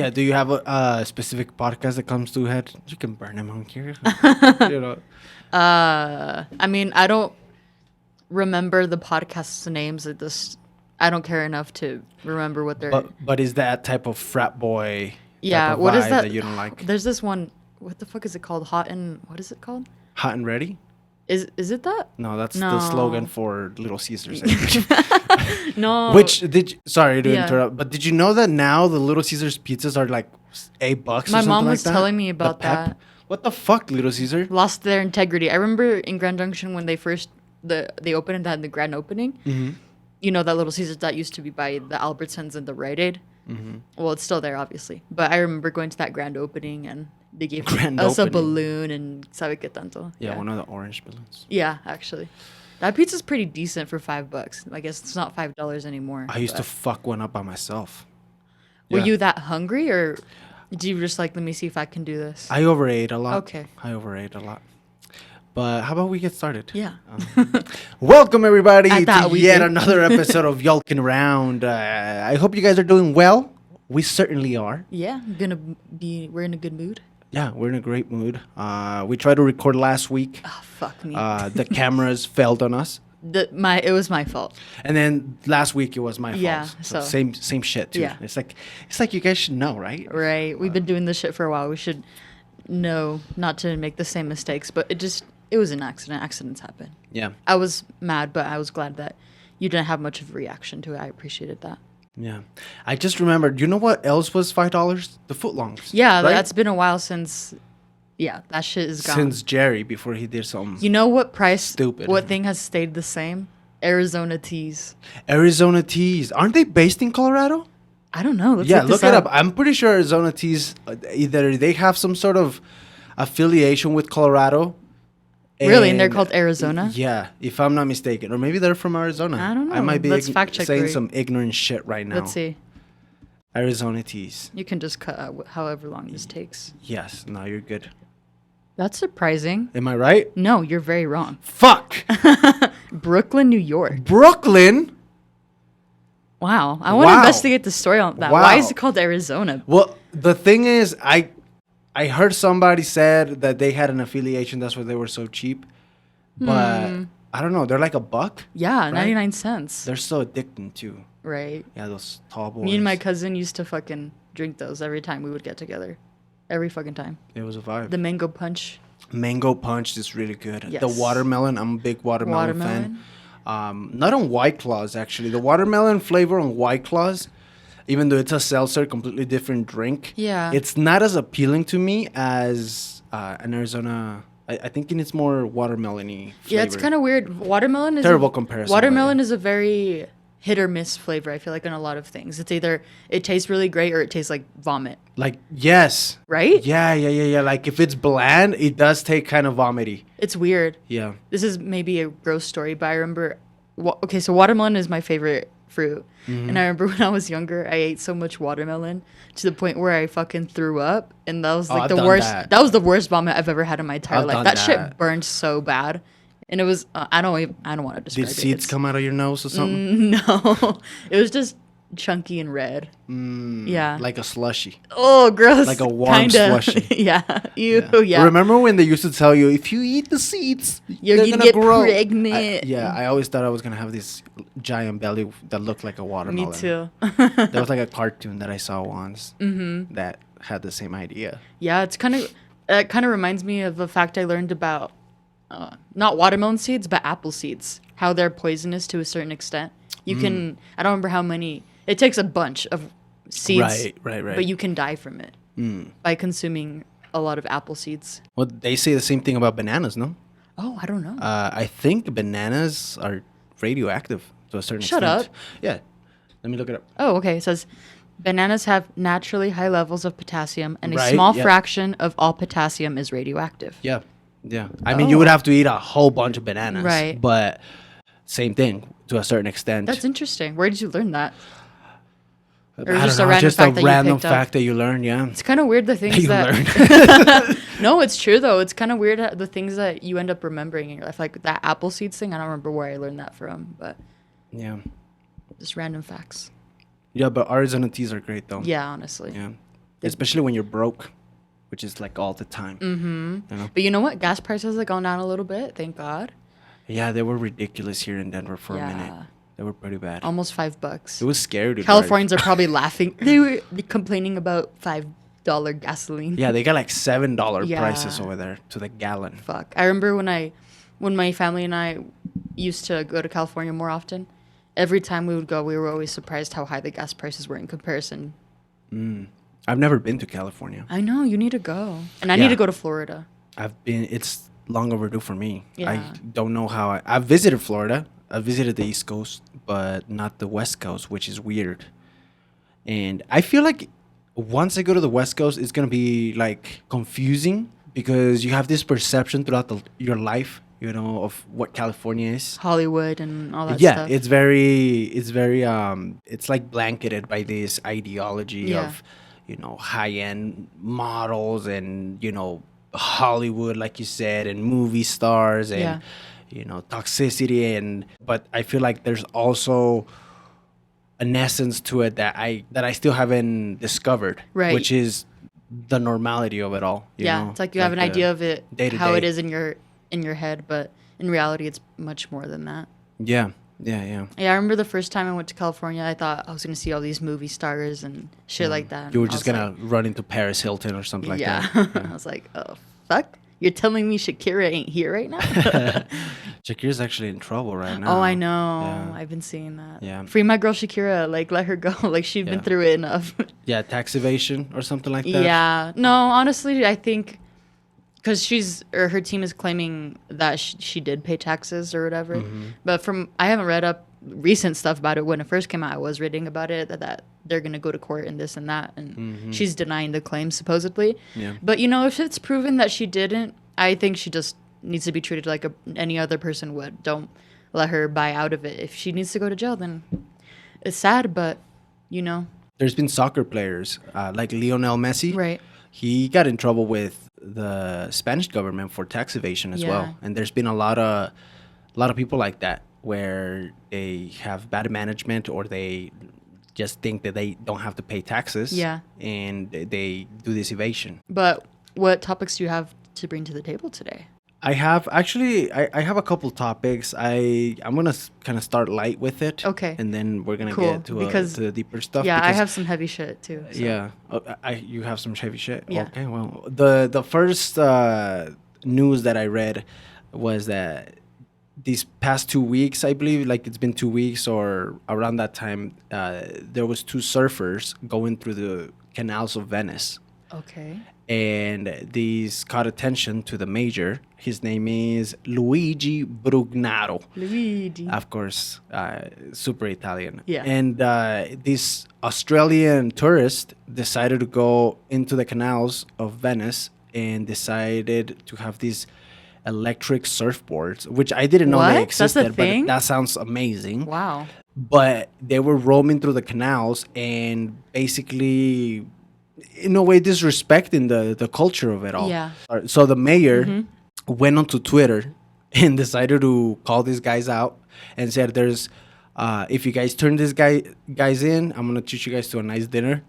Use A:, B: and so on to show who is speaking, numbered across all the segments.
A: Yeah. Do you have a specific podcast that comes to head? You can burn them on here. You know.
B: I mean, I don't remember the podcast's names. I don't care enough to remember what they're.
A: But is that type of frat boy?
B: Yeah.
A: Type of
B: What is
A: vibe
B: that?
A: you don't like?
B: There's this one. What the fuck is it called? What is it called?
A: Hot and ready?
B: Is it that?
A: No, that's the
B: No.
A: slogan for Little Caesars.
B: No.
A: Which sorry to
B: Yeah.
A: interrupt, but did you know that now the Little Caesars pizzas are like $8 or
B: My
A: something
B: mom
A: like
B: was
A: that?
B: telling me
A: The
B: about
A: pep?
B: that.
A: What the fuck, Little Caesar?
B: Lost their integrity. I remember in Grand Junction when they first they opened and had the grand opening.
A: Mm-hmm.
B: You know that Little Caesars that used to be by the Albertsons and the Rite Aid.
A: Mm-hmm.
B: Well, it's still there, obviously. But I remember going to that grand opening and they gave
A: Grand
B: us a
A: opening.
B: balloon and sabe qué tanto.
A: Yeah, one of the orange balloons.
B: Yeah, actually. That pizza's pretty decent for $5. I guess it's not $5 anymore.
A: I used to
B: but-
A: fuck one up by myself.
B: Were
A: Yeah.
B: you that hungry or did you just like, let me see if I can do this?
A: I overate a lot.
B: Okay.
A: I overate a lot. But how about we get started?
B: Yeah.
A: Welcome everybody
B: I
A: to
B: thought we
A: yet
B: did.
A: another episode of Yolking Around. I hope you guys are doing well. We certainly are.
B: Yeah, we're in a good mood.
A: Yeah, we're in a great mood. We tried to record last week.
B: Oh, fuck me.
A: The cameras failed on us,
B: It was my fault.
A: and then last week it was my fault.
B: Yeah,
A: So
B: so-
A: same shit too.
B: Yeah.
A: It's like you guys should know, right?
B: Right. We've been doing this shit for a while. We should know not to make the same mistakes, but it was an accident. Accidents happen.
A: Yeah,
B: I was mad, but I was glad that you didn't have much of a reaction to it. I appreciated that.
A: yeah. I just remembered. You know what else was $5? The footlongs.
B: Yeah,
A: right?
B: that's been a while since. Yeah, that shit is gone.
A: Since Jerry before he did something.
B: You know what price?
A: Stupid.
B: What thing has stayed the same? Arizona teas.
A: Arizona Teas. Aren't they based in Colorado?
B: I don't know. Let's
A: Yeah,
B: look
A: look
B: this
A: it up. I'm pretty sure Arizona Teas, either they have some sort of affiliation with Colorado.
B: Really? And they're called Arizona?
A: Yeah, if I'm not mistaken. Or maybe they're from Arizona.
B: I don't
A: I
B: know.
A: might be
B: Let's fact check
A: saying
B: for you.
A: some ignorant shit right now.
B: Let's see.
A: Arizona Teas.
B: You can just cut out however long this takes.
A: Yes, no, you're good.
B: That's surprising.
A: Am I right?
B: No, you're very wrong.
A: Fuck!
B: Brooklyn, New York.
A: Brooklyn?
B: Wow. I want to
A: Wow.
B: investigate the story on that.
A: Wow.
B: Why is it called Arizona?
A: Well, the thing is, I heard somebody said that they had an affiliation. That's why they were so cheap. But I don't know. They're like $1.
B: Yeah, 99 cents.
A: They're so addicting too.
B: Right.
A: Yeah, those tall boys.
B: Me and my cousin used to fucking drink those every time we would get together. Every fucking time.
A: It was a vibe.
B: The mango punch.
A: Mango punch is really good. The
B: Yes.
A: watermelon, I'm a big watermelon
B: Watermelon.
A: fan. Not on White Claws actually. The watermelon flavor on White Claws, even though it's a seltzer, completely different drink.
B: Yeah.
A: It's not as appealing to me as an Arizona. I think it's more watermelony flavor.
B: Yeah, it's kind of weird. Watermelon is
A: Terrible comparison,
B: Watermelon
A: but
B: is a very hit or miss flavor. I feel like in a lot of things, it's either it tastes really great or it tastes like vomit.
A: like yes.
B: Right?
A: Yeah. Like if it's bland, it does take kind of vomity.
B: It's weird.
A: Yeah.
B: This is maybe a gross story, but I remember. Okay, so watermelon is my favorite fruit, and I remember when I was younger, I ate so much watermelon to the point where I fucking threw up, and that was like
A: I've
B: the
A: done
B: worst.
A: that.
B: That was the worst vomit I've ever had in my entire
A: I've
B: life.
A: done
B: That
A: that.
B: shit burned so bad, and it was. I don't want to describe
A: Did
B: it.
A: seeds
B: It's-
A: come out of your nose or something?
B: No, it was just chunky and red. Yeah.
A: Like a slushy.
B: Oh, gross.
A: Like a warm
B: Kinda.
A: slushy.
B: Yeah. Ew. Yeah.
A: Remember when they used to tell you if you eat the seeds,
B: You're
A: they're
B: gonna
A: gonna
B: get
A: grow?
B: pregnant.
A: I always thought I was gonna have this giant belly that looked like a watermelon.
B: Me too.
A: There was like a cartoon that I saw once that had the same idea.
B: Yeah, it kind of reminds me of a fact I learned about not watermelon seeds, but apple seeds. How they're poisonous to a certain extent. You can I don't remember how many. It takes a bunch of seeds,
A: Right.
B: but you can die from it by consuming a lot of apple seeds.
A: Well, they say the same thing about bananas, no?
B: Oh, I don't know.
A: I think bananas are radioactive to a certain
B: Shut
A: extent.
B: up.
A: Yeah. Let me look it up.
B: Oh, okay. It says bananas have naturally high levels of potassium, and a
A: Right,
B: small
A: yeah.
B: fraction of all potassium is radioactive.
A: Yeah. I mean, you would have to eat a whole bunch of bananas.
B: Right.
A: But same thing to a certain extent.
B: That's interesting. Where did you learn that?
A: I
B: Or
A: don't
B: just
A: know,
B: a random
A: just
B: fact
A: a
B: that you
A: random
B: picked up?
A: fact that you learn, yeah.
B: It's kind of weird the things
A: You
B: that. No, it's true though. It's kind of weird the things that you end up remembering in your life, like that apple seeds thing. I don't remember where I learned that from, but
A: Yeah.
B: just random facts.
A: Yeah, but Arizona teas are great though.
B: Yeah, honestly,
A: Yeah. especially when you're broke, which is like all the time. You know?
B: But you know what? Gas prices have gone down a little bit. Thank God.
A: Yeah, they were ridiculous here in Denver for a minute.
B: Yeah.
A: They were pretty bad.
B: Almost $5.
A: It was scary to drive.
B: Californians are probably laughing. They were complaining about $5 gasoline.
A: Yeah, they got like $7
B: Yeah.
A: prices over there to the gallon.
B: Fuck. I remember when my family and I used to go to California more often. Every time we would go, we were always surprised how high the gas prices were in comparison.
A: I've never been to California.
B: I know, you need to go. And I
A: Yeah.
B: need to go to Florida.
A: It's long overdue for me.
B: Yeah.
A: I don't know how I've visited Florida. I visited the East Coast, but not the West Coast, which is weird. And I feel like once I go to the West Coast, it's going to be like confusing because you have this perception throughout your life, you know, of what California is.
B: Hollywood and all that
A: Yeah,
B: stuff.
A: it's very it's like blanketed by this ideology
B: Yeah.
A: of, you know, high-end models and, you know, Hollywood, like you said, and movie stars and,
B: Yeah.
A: you know, toxicity. But I feel like there's also an essence to it that I still haven't discovered,
B: Right.
A: which is the normality of it all. You know?
B: It's like you have an idea of it,
A: day to
B: how
A: day.
B: it is in your head, but in reality, it's much more than that.
A: Yeah.
B: Yeah, I remember the first time I went to California, I thought I was gonna see all these movie stars and shit like that.
A: You were
B: and I
A: just
B: was
A: gonna run into Paris Hilton or something like
B: yeah.
A: that.
B: I was like, oh fuck, you're telling me Shakira ain't here right now?
A: Shakira's actually in trouble right now.
B: Oh, I know.
A: Yeah.
B: I've been seeing that.
A: Yeah.
B: Free my girl Shakira. Like, let her go. Like, she's been
A: Yeah.
B: through it enough.
A: Yeah, tax evasion or something like that.
B: Yeah. No, honestly, I think because her team is claiming that she did pay taxes or whatever.
A: Mm-hmm.
B: But I haven't read up recent stuff about it. When it first came out, I was reading about it that they're gonna go to court and this and that, and she's denying the claim supposedly.
A: Mm-hmm. Yeah.
B: But if it's proven that she didn't, I think she just needs to be treated like any other person would. Don't let her buy out of it. If she needs to go to jail, then it's sad, but
A: There's been soccer players like Lionel Messi.
B: right.
A: He got in trouble with the Spanish government for tax evasion as
B: Yeah.
A: well. And there's been a lot of people like that where they have bad management or they just think that they don't have to pay taxes.
B: Yeah.
A: And they do this evasion.
B: But what topics do you have to bring to the table today?
A: I have a couple topics. I'm gonna kind of start light with it.
B: Okay.
A: And then we're gonna
B: Cool,
A: get to
B: because-
A: the deeper stuff.
B: Yeah, I
A: because-
B: have some heavy shit too. So.
A: Yeah. You have some heavy shit.
B: Yeah.
A: Okay. Well, the first news that I read was that these past 2 weeks, I believe, like it's been 2 weeks or around that time, there was two surfers going through the canals of Venice.
B: Okay.
A: And these caught attention to the mayor. His name is Luigi Brugnaro.
B: Luigi.
A: Of course, super Italian.
B: Yeah.
A: And this Australian tourist decided to go into the canals of Venice and decided to have these electric surfboards, which I didn't know
B: What?
A: they
B: That's a
A: existed,
B: thing?
A: but that sounds amazing.
B: Wow.
A: But they were roaming through the canals and basically, in a way, disrespecting the culture of it all.
B: Yeah.
A: So the mayor went onto Twitter and decided to call these guys out and said, "There's, if you guys turn these guys in, I'm gonna treat you guys to a nice dinner."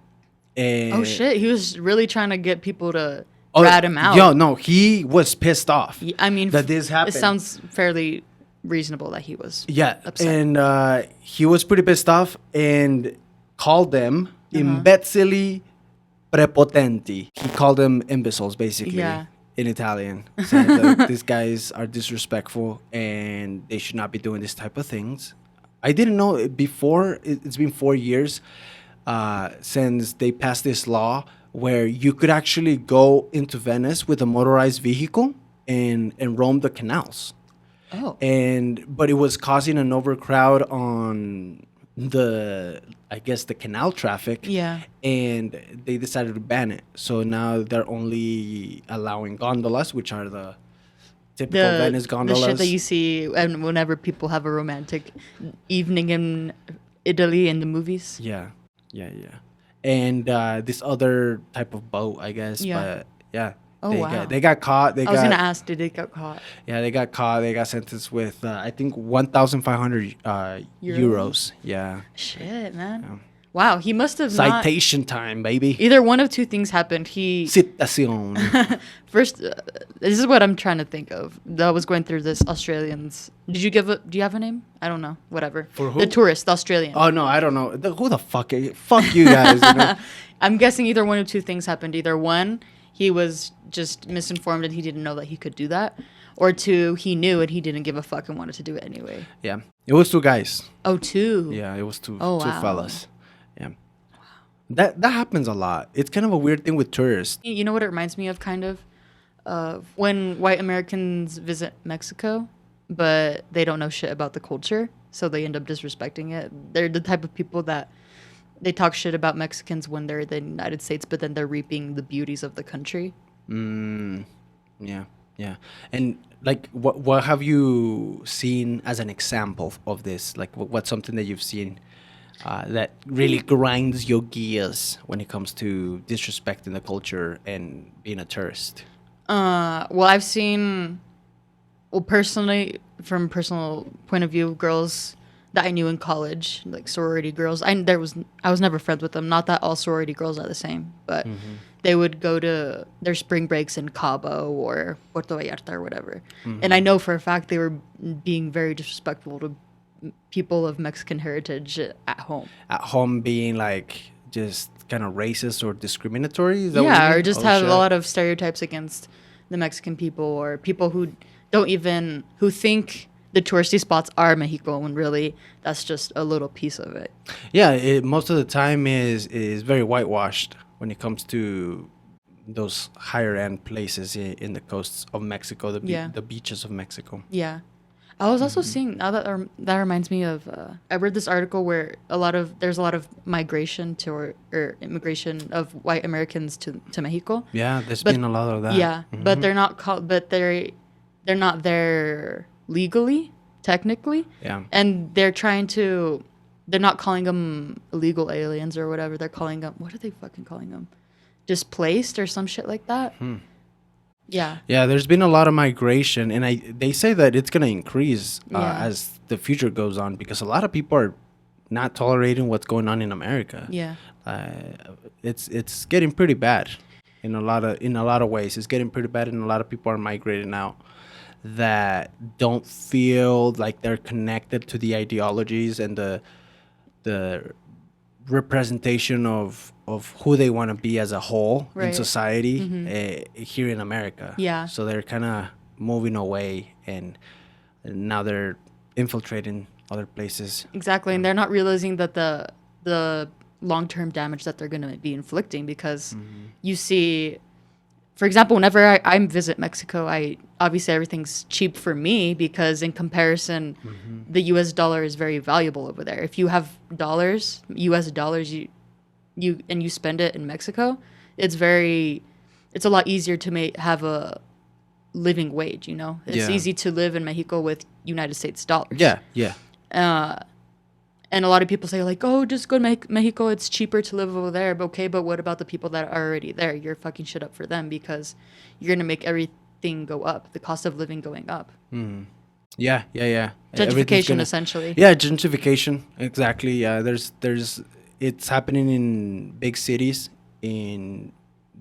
A: And
B: Oh shit, he was really trying to get people to rat him out.
A: Yo, no, he was pissed off.
B: I mean,
A: that this happened.
B: It sounds fairly reasonable that he was.
A: Yeah,
B: upset.
A: and he was pretty pissed off and called them imbecili prepotenti. He called them imbeciles, basically,
B: Yeah.
A: in Italian. Said that these guys are disrespectful and they should not be doing this type of things. I didn't know it before. It's been 4 years since they passed this law where you could actually go into Venice with a motorized vehicle and roam the canals.
B: Oh.
A: But it was causing an overcrowd on the canal traffic.
B: Yeah.
A: And they decided to ban it. So now they're only allowing gondolas, which are the typical Venice gondolas.
B: The shit that you see whenever people have a romantic evening in Italy in the movies.
A: Yeah. And this other type of boat, I guess.
B: Yeah.
A: But yeah.
B: Oh, wow.
A: They got caught.
B: I was going to ask, did they get caught?
A: Yeah, they got caught. They got sentenced with, I think, 1,500 euros. Yeah.
B: Shit, man.
A: Yeah.
B: Wow, he must have not.
A: Citation time, baby.
B: Either one of two things happened. He
A: Citación.
B: first. This is what I'm trying to think of. I was going through this Australians. Do you have a name? I don't know. Whatever.
A: For who?
B: The tourist, the Australian.
A: Oh no, I don't know. Who the fuck? Fuck you guys. You know?
B: I'm guessing either one of two things happened. Either one, he was just misinformed and he didn't know that he could do that, or two, he knew and he didn't give a fuck and wanted to do it anyway.
A: Yeah, it was two guys.
B: Oh, two.
A: Yeah, it was two
B: Oh,
A: two
B: wow.
A: fellas. Yeah, that happens a lot. It's kind of a weird thing with tourists.
B: You know what it reminds me of, kind of when white Americans visit Mexico, but they don't know shit about the culture, so they end up disrespecting it. They're the type of people that they talk shit about Mexicans when they're in the United States, but then they're reaping the beauties of the country.
A: Yeah, yeah. And like, what have you seen as an example of this? Like, what's something that you've seen that really grinds your gears when it comes to disrespecting the culture and being a tourist?
B: Well, I've seen, well, personally, from a personal point of view, girls that I knew in college, like sorority girls. I was never friends with them. Not that all sorority girls are the same, but they would go to their spring breaks in Cabo or Puerto Vallarta or whatever. And I know for a fact they were being very disrespectful to people of Mexican heritage at home.
A: At home, being like just kind of racist or discriminatory? Is that what you
B: Yeah, or
A: mean?
B: just
A: Oh,
B: have
A: shit.
B: a lot of stereotypes against the Mexican people, or people who who think the touristy spots are Mexico when really that's just a little piece of it.
A: Yeah, most of the time is very whitewashed when it comes to those higher end places in the coasts of Mexico,
B: Yeah.
A: the beaches of Mexico.
B: Yeah. I was also seeing, now that that reminds me of, I read this article where there's a lot of migration or immigration of white Americans to Mexico.
A: Yeah, there's
B: But-
A: been a lot of that.
B: Yeah, but they're not called, but they're not there legally, technically.
A: Yeah.
B: And they're not calling them illegal aliens or whatever. They're calling them, what are they fucking calling them? Displaced or some shit like that. Yeah.
A: Yeah, there's been a lot of migration, and they say that it's gonna increase
B: Yeah.
A: as the future goes on, because a lot of people are not tolerating what's going on in America.
B: Yeah.
A: It's getting pretty bad in a lot of ways. It's getting pretty bad, and a lot of people are migrating out that don't feel like they're connected to the ideologies and the representation of who they want to be as a whole in
B: Right.
A: society here in America.
B: Yeah.
A: So they're kind of moving away, and now they're infiltrating other places.
B: Exactly, and they're not realizing that the long-term damage that they're going to be inflicting, because you see, for example, whenever I visit Mexico, obviously everything's cheap for me, because in comparison, the U.S. dollar is very valuable over there. If you have U.S. dollars, you spend it in Mexico, it's a lot easier to have a living wage. It's
A: Yeah.
B: easy to live in Mexico with United States dollars.
A: Yeah, yeah.
B: And a lot of people say, like, oh, just go to Mexico. It's cheaper to live over there. But okay, but what about the people that are already there? You're fucking shit up for them, because you're going to make everything go up, the cost of living going up.
A: Yeah. Everything's
B: Gentrification,
A: gonna-
B: essentially.
A: Yeah, gentrification. Exactly. Yeah, it's happening in big cities in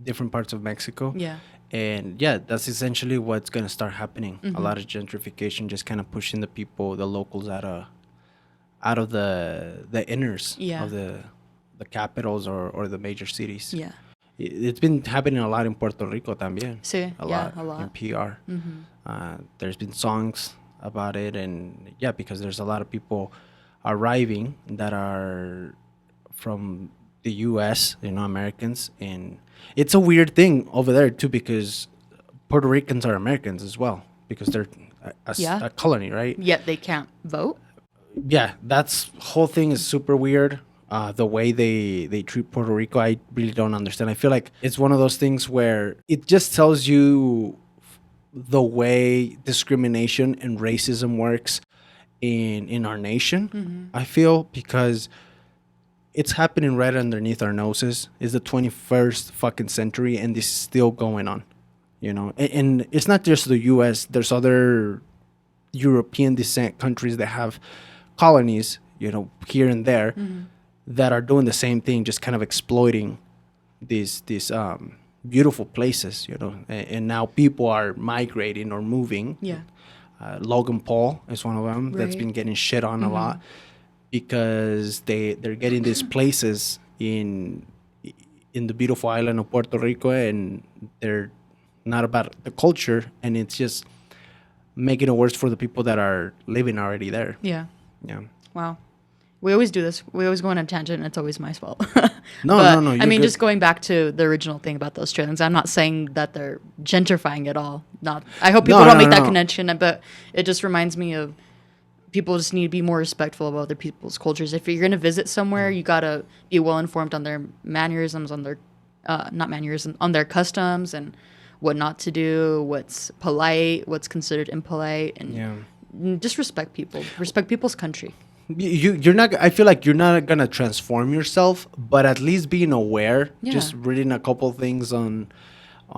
A: different parts of Mexico.
B: Yeah.
A: And yeah, that's essentially what's gonna start happening. A lot of gentrification, just kind of pushing the locals out of the inners
B: Yeah.
A: of the capitals or the major cities.
B: Yeah.
A: It's been happening a lot in Puerto Rico también.
B: Sí,
A: a
B: yeah,
A: lot
B: a lot.
A: in PR. There's been songs about it, and yeah, because there's a lot of people arriving that are from the U.S., Americans, and it's a weird thing over there too, because Puerto Ricans are Americans as well, because they're
B: Yeah.
A: a colony, right?
B: Yet they can't vote.
A: Yeah, that's whole thing is super weird. The way they treat Puerto Rico, I really don't understand. I feel like it's one of those things where it just tells you the way discrimination and racism works in our nation. I feel, because it's happening right underneath our noses. It's the 21st fucking century, and this is still going on. And it's not just the U.S. There's other European descent countries that have colonies, here and there, that are doing the same thing, just kind of exploiting these beautiful places, and now people are migrating or moving.
B: Yeah.
A: Logan Paul is one of them that's
B: Right.
A: been getting shit on a lot because they're getting these places in the beautiful island of Puerto Rico, and they're not about the culture, and it's just making it worse for the people that are living already there.
B: Yeah.
A: Yeah.
B: Wow. We always do this. We always go on a tangent, and it's always my fault.
A: No,
B: But,
A: no,
B: I
A: you're
B: mean,
A: good.
B: just going back to the original thing about the Australians, I'm not saying that they're gentrifying at all. Not. I hope people
A: No,
B: don't
A: no,
B: make that
A: no.
B: connection, but it just reminds me of people just need to be more respectful of other people's cultures. If you're going to visit somewhere, you got to be well informed on their mannerisms, on their not mannerisms, on their customs and what not to do, what's polite, what's considered impolite, and
A: Yeah.
B: just respect people. Respect people's country.
A: You're not. I feel like you're not gonna transform yourself, but at least being aware,
B: Yeah.
A: just reading a couple things on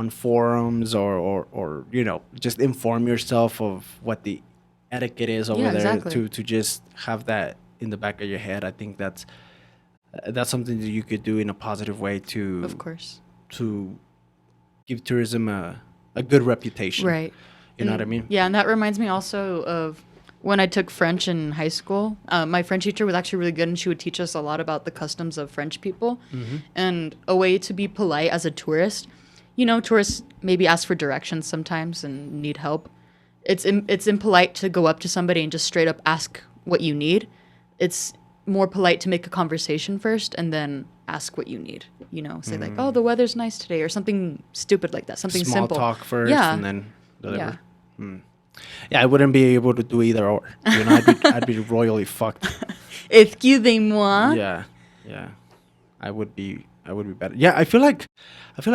A: forums or just inform yourself of what the etiquette is over
B: Yeah,
A: there
B: exactly.
A: to just have that in the back of your head. I think that's something that you could do in a positive way
B: Of course.
A: to give tourism a good reputation.
B: Right.
A: You know what I
B: And-
A: mean?
B: Yeah, and that reminds me also of when I took French in high school. My French teacher was actually really good, and she would teach us a lot about the customs of French people and a way to be polite as a tourist. Tourists maybe ask for directions sometimes and need help. It's impolite to go up to somebody and just straight up ask what you need. It's more polite to make a conversation first and then ask what you need. Say like, "Oh, the weather's nice today," or something stupid like that. Something
A: Small
B: simple.
A: talk first,
B: Yeah.
A: and then deliver.
B: Yeah.
A: Yeah, I wouldn't be able to do either or. I'd be royally fucked.
B: Excusez-moi.
A: Yeah, yeah. I would be better. Yeah, I feel like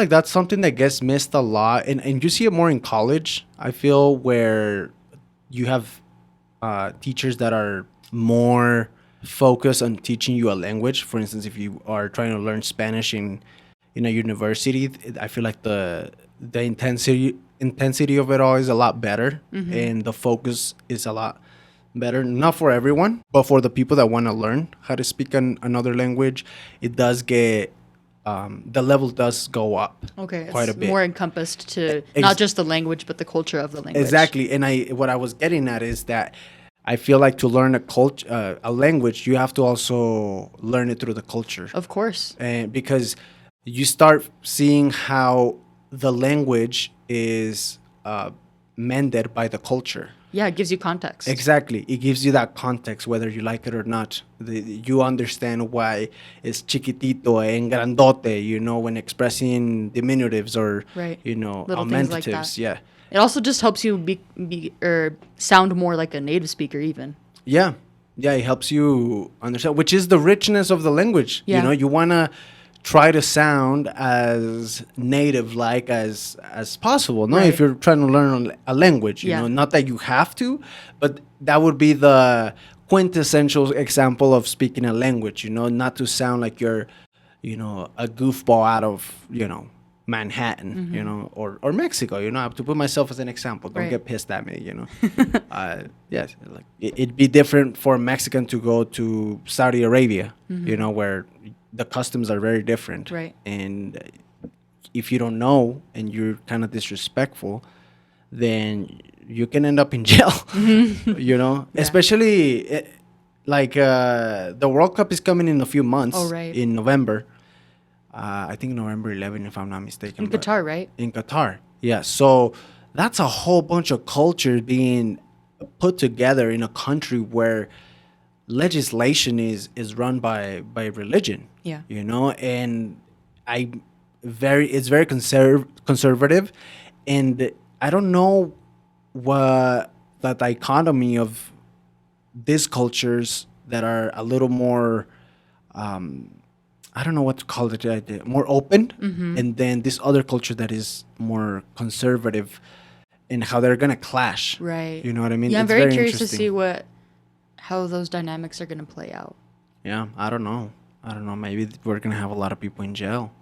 A: that's something that gets missed a lot, and you see it more in college. I feel where you have teachers that are more focused on teaching you a language. For instance, if you are trying to learn Spanish in a university, I feel like the intensity of it all is a lot better, and the focus is a lot better. Not for everyone, but for the people that want to learn how to speak another language, it does get the level does go up.
B: Okay,
A: quite a
B: it's
A: bit.
B: more encompassed to
A: Ex-
B: not just the language, but the culture of the language.
A: Exactly, and what I was getting at is that I feel like to learn a language, you have to also learn it through the culture.
B: Of course.
A: And because you start seeing how the language is mended by the culture.
B: Yeah, it gives you context.
A: Exactly. It gives you that context, whether you like it or not. You understand why it's chiquitito and grandote, when expressing diminutives or,
B: Right. Little things like
A: augmentatives.
B: that.
A: Yeah.
B: It also just helps you be or sound more like a native speaker, even.
A: Yeah. Yeah. It helps you understand, which is the richness of the language.
B: Yeah.
A: You want to try to sound as native like as possible. No,
B: Right.
A: if you're trying to learn a language,
B: Yeah.
A: not that you have to, but that would be the quintessential example of speaking a language, not to sound like you're, a goofball out of, Manhattan, or Mexico, I have to put myself as an example. Don't
B: Right.
A: get pissed at me, Yes, like it'd be different for a Mexican to go to Saudi Arabia, where the customs are very different.
B: Right.
A: And if you don't know and you're kind of disrespectful, then you can end up in jail,
B: Yeah.
A: Especially the World Cup is coming in a few months.
B: Oh, right.
A: In November. I think November 11, if I'm not mistaken.
B: In
A: but-
B: Qatar, right?
A: in Qatar. Yeah. So that's a whole bunch of culture being put together in a country where legislation is run by religion.
B: Yeah.
A: And it's very conservative, and I don't know what the dichotomy of these cultures that are a little more I don't know what to call it, more open, and then this other culture that is more conservative, and how they're gonna clash.
B: Right.
A: You know what I mean?
B: Yeah, I'm
A: It's
B: very curious to
A: interesting.
B: see how those dynamics are going to play out.
A: Yeah, I don't know. Maybe we're gonna have a lot of people in jail.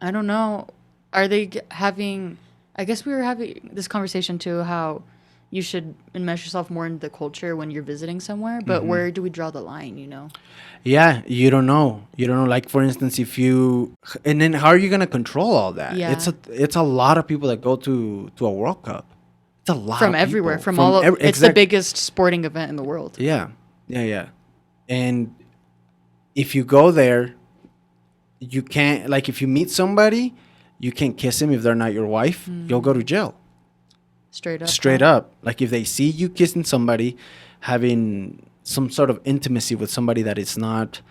B: I don't know. Are they having? I guess we were having this conversation too. How you should enmesh yourself more in the culture when you're visiting somewhere. But where do we draw the line, you know?
A: Yeah, you don't know. You don't know. Like for instance, if you and then how are you gonna control all that?
B: Yeah.
A: It's a lot of people that go to a World Cup. It's a lot
B: From
A: of
B: everywhere,
A: people.
B: from all of, it's the
A: exact-
B: biggest sporting event in the world.
A: Yeah, yeah. And if you go there, you can't like if you meet somebody, you can't kiss them if they're not your wife. You'll go to jail.
B: Straight up.
A: Straight up. Like if they see you kissing somebody, having some sort of intimacy with somebody that is not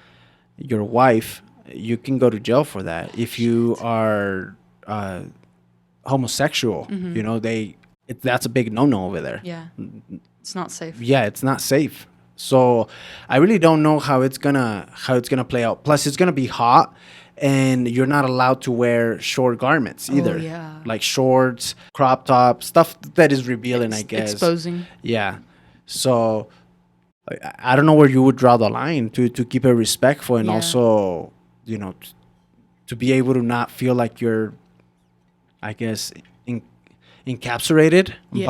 A: your wife, you can go to jail for that. If you are homosexual, you know, that's a big no-no over there.
B: Yeah. It's not safe.
A: Yeah, it's not safe. So I really don't know how it's gonna play out. Plus, it's gonna be hot, and you're not allowed to wear short garments either.
B: Yeah.
A: Like shorts, crop top, stuff that is revealing, I guess.
B: Exposing.
A: Yeah. So I don't know where you would draw the line to keep it respectful and
B: Yeah.
A: also, you know, to be able to not feel like you're, I guess, encapsulated
B: Yeah.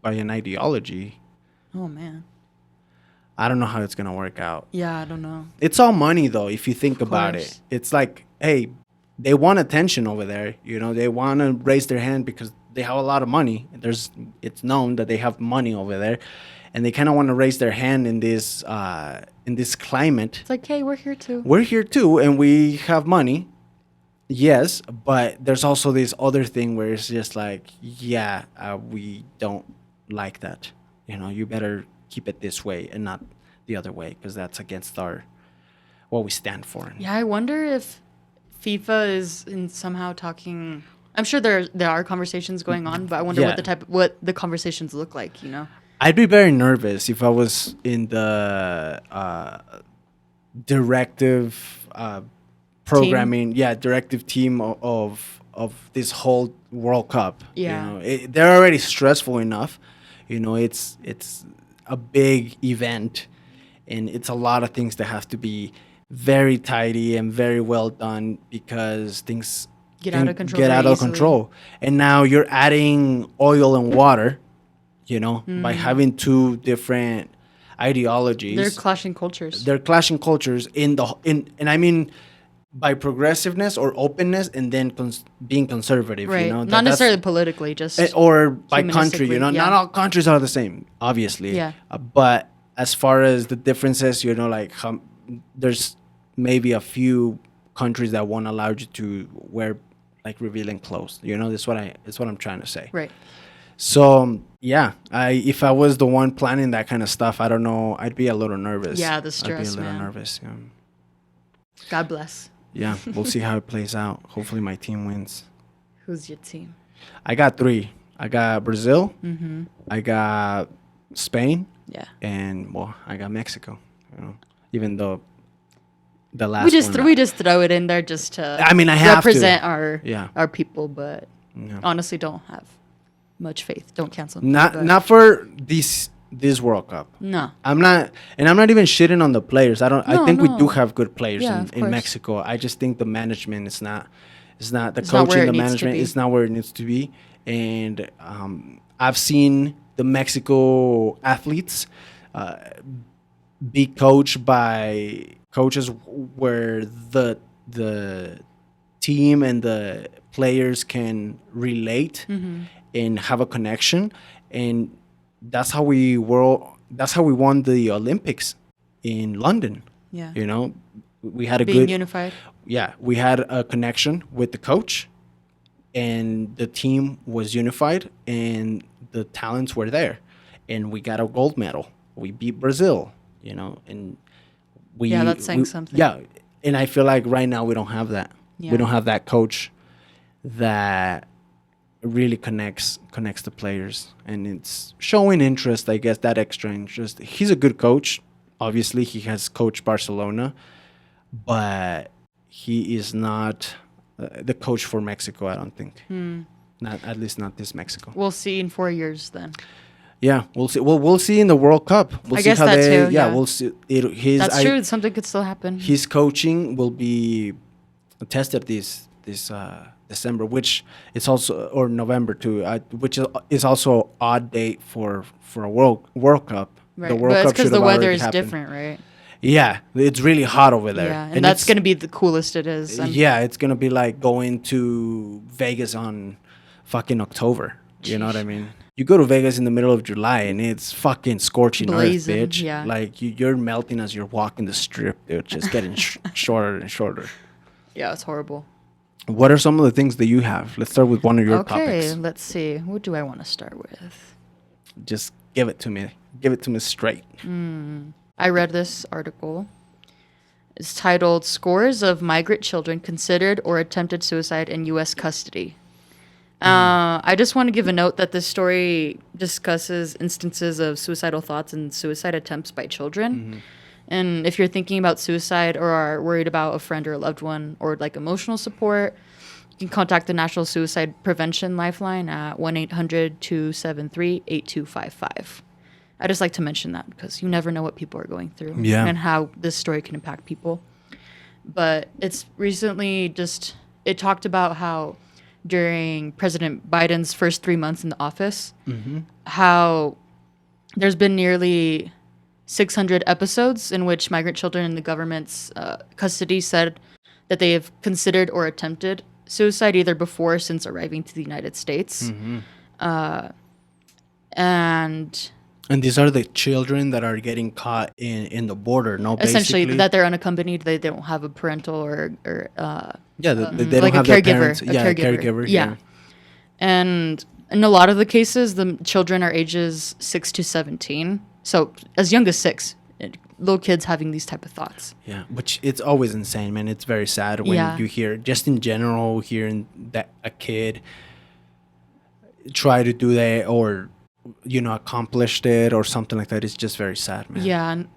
A: by an ideology.
B: Oh, man.
A: I don't know how it's gonna work out.
B: Yeah, I don't know.
A: It's all money though, if you think
B: Of
A: about
B: course.
A: it. It's like, hey, they want attention over there. You know, they want to raise their hand because they have a lot of money. It's known that they have money over there, and they kind of want to raise their hand in this climate.
B: It's like, hey, we're here too.
A: We're here too, and we have money. Yes, but there's also this other thing where it's just like, yeah, we don't like that. You know, you better keep it this way and not the other way because that's against what we stand for.
B: Yeah, I wonder if FIFA is somehow talking. I'm sure there are conversations going on, but I wonder
A: Yeah.
B: what the conversations look like. You know?
A: I'd be very nervous if I was in the directive programming, directive team of this whole World Cup.
B: Yeah.
A: You know, they're already stressful enough. You know, it's a big event, and it's a lot of things that have to be very tidy and very well done because things
B: Get
A: can
B: out of control
A: Get
B: very
A: out of
B: easily.
A: control, and now you're adding oil and water. You know, by having two different ideologies.
B: They're clashing cultures.
A: They're clashing cultures and I mean by progressiveness or openness and then being conservative,
B: Right.
A: you know.
B: Not necessarily politically, just
A: or by country, you know.
B: humanistically,
A: Not
B: yeah.
A: all countries are the same, obviously.
B: Yeah.
A: But as far as the differences, you know, like there's maybe a few countries that won't allow you to wear like revealing clothes. You know, that's what I'm trying to say.
B: right.
A: So yeah, if I was the one planning that kind of stuff, I don't know, I'd be a little nervous.
B: Yeah, the
A: I'd
B: stress,
A: be a little
B: man.
A: nervous. Yeah.
B: God bless.
A: Yeah, we'll see how it plays out. Hopefully, my team wins.
B: Who's your team?
A: I got 3. I got Brazil.
B: Mm-hmm.
A: I got Spain,
B: Yeah.
A: and well, I got Mexico. You know, even though the last
B: We just throw it in there just to
A: I mean, I have to.
B: represent our
A: Yeah.
B: our people, but
A: Yeah.
B: honestly don't have much faith. Don't cancel me, but
A: Not for this World Cup.
B: no.
A: I'm not even shitting on the players. I
B: No,
A: think we do
B: no.
A: have good players
B: Yeah, of
A: in
B: course.
A: Mexico. I just think the management is not the
B: It's not
A: coaching,
B: where it
A: the
B: needs to
A: management
B: be.
A: is not where it needs to be. And I've seen the Mexico athletes be coached by coaches where the team and the players can relate and have a connection, and that's how we won the Olympics in London.
B: Yeah.
A: You know, we had a
B: Being
A: good
B: unified.
A: yeah, we had a connection with the coach, and the team was unified, and the talents were there, and we got a gold medal. We beat Brazil, you know, and
B: Yeah, that's saying something.
A: Yeah, and I feel like right now we don't have that.
B: Yeah.
A: We don't have that coach that really connects the players, and it's showing interest. I guess that extra interest. He's a good coach. Obviously, he has coached Barcelona, but he is not the coach for Mexico. I don't think. Not at least not this Mexico.
B: We'll see in 4 years then.
A: Yeah, we'll see. Well, we'll see in the World Cup. We'll
B: I
A: see
B: guess
A: how
B: that
A: they.
B: too,
A: Yeah,
B: yeah.
A: we'll see.
B: That's true. Something could still happen.
A: His coaching will be tested this December, which is also, or November too, which is also odd date for a World Cup.
B: Right.
A: The World
B: But it's
A: Cup
B: because
A: should
B: the
A: have
B: weather
A: already
B: is
A: happened.
B: different, right?
A: Yeah, it's really hot over there.
B: Yeah, and that's
A: it's-
B: going to be the coolest it is.
A: yeah, it's gonna be like going to Vegas on fucking October. You know what I
B: Jeez,
A: mean? You go to Vegas in the middle of July and it's fucking scorching
B: Blazing,
A: earth, bitch.
B: yeah.
A: Like you're melting as you're walking the strip, dude. Just getting shorter and shorter.
B: Yeah, it's horrible.
A: What are some of the things that you have? Let's start with one of your
B: Okay,
A: topics.
B: let's see. What do I want to start with?
A: Just give it to me. Give it to me straight.
B: I read this article. It's titled Scores of Migrant Children Considered or Attempted Suicide in U.S. Custody. I just want to give a note that this story discusses instances of suicidal thoughts and suicide attempts by children. And if you're thinking about suicide or are worried about a friend or a loved one or like emotional support, you can contact the National Suicide Prevention Lifeline at 1-800-273-8255. I just like to mention that because you never know what people are going through
A: Yeah.
B: and how this story can impact people. But it's recently it talked about how during President Biden's first 3 months in the office, how there's been nearly 600 episodes in which migrant children in the government's custody said that they have considered or attempted suicide either before or since arriving to the United States. And
A: And these are the children that are getting caught in the border, no?
B: essentially
A: Basically?
B: that they're unaccompanied, they don't have a parental or
A: Yeah, they
B: like
A: don't
B: a
A: have their
B: caregiver,
A: parents.
B: a
A: Yeah,
B: caregiver.
A: caregiver.
B: Yeah. And in a lot of the cases, the children are ages 6 to 17. So as young as 6, little kids having these type of thoughts.
A: Yeah, which it's always insane, man. It's very sad when
B: Yeah.
A: you hear, just in general, hearing that a kid try to do that or, accomplished it or something like that. It's just very sad, man.
B: Yeah. And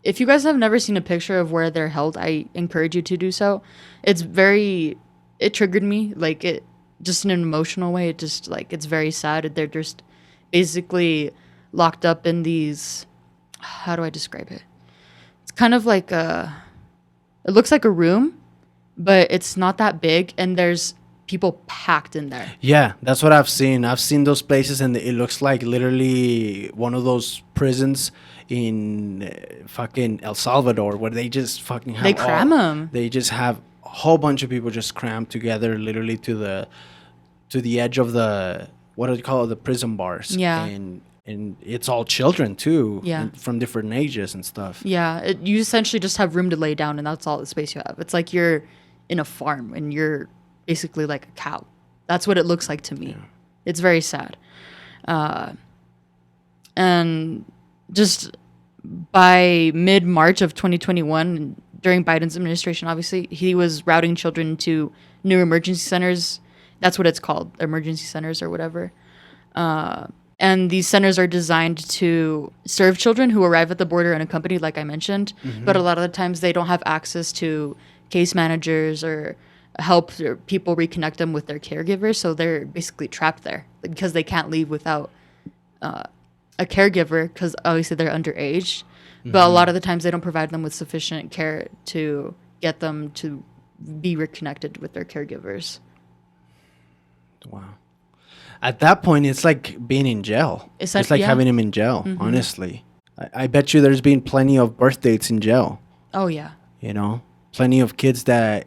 B: if you guys have never seen a picture of where they're held, I encourage you to do so. It triggered me, like it, just in an emotional way. It just like, it's very sad. They're just basically locked up in these, how do I describe it? It's kind of like it looks like a room, but it's not that big, and there's people packed in there.
A: Yeah, that's what I've seen. I've seen those places, and it looks like literally one of those prisons in fucking El Salvador where they just fucking have
B: They cram 'em.
A: They just have a whole bunch of people just crammed together, literally to the edge of the, what do you call it, the prison bars.
B: Yeah.
A: And it's all children too.
B: Yeah.
A: and from different ages and stuff.
B: Yeah, you essentially just have room to lay down, and that's all the space you have. It's like you're in a farm, and you're basically like a cow. That's what it looks like to me.
A: Yeah.
B: It's very sad. And just by mid-March of 2021, during Biden's administration, obviously, he was routing children to new emergency centers. That's what it's called, emergency centers or whatever. And these centers are designed to serve children who arrive at the border unaccompanied, like I mentioned. But a lot of the times they don't have access to case managers or help their people reconnect them with their caregivers. So they're basically trapped there because they can't leave without a caregiver, because obviously they're underage. But a lot of the times they don't provide them with sufficient care to get them to be reconnected with their caregivers.
A: Wow. At that point, it's like being in jail. It's like
B: yeah.
A: having him in jail, honestly. I bet you there's been plenty of birth dates in jail,
B: Oh, yeah.
A: Plenty of kids that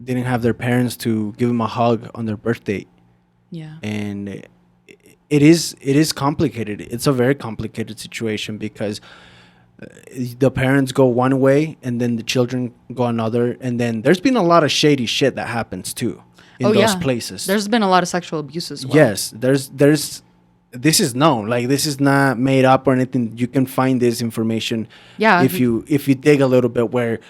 A: didn't have their parents to give them a hug on their birth date.
B: Yeah.
A: And it is complicated. It's a very complicated situation because the parents go one way and then the children go another. And then there's been a lot of shady shit that happens too in those places.
B: There's been a lot of sexual abuse as well.
A: Yes, there's this is known. Like, this is not made up or anything. You can find this information if you dig a little bit, where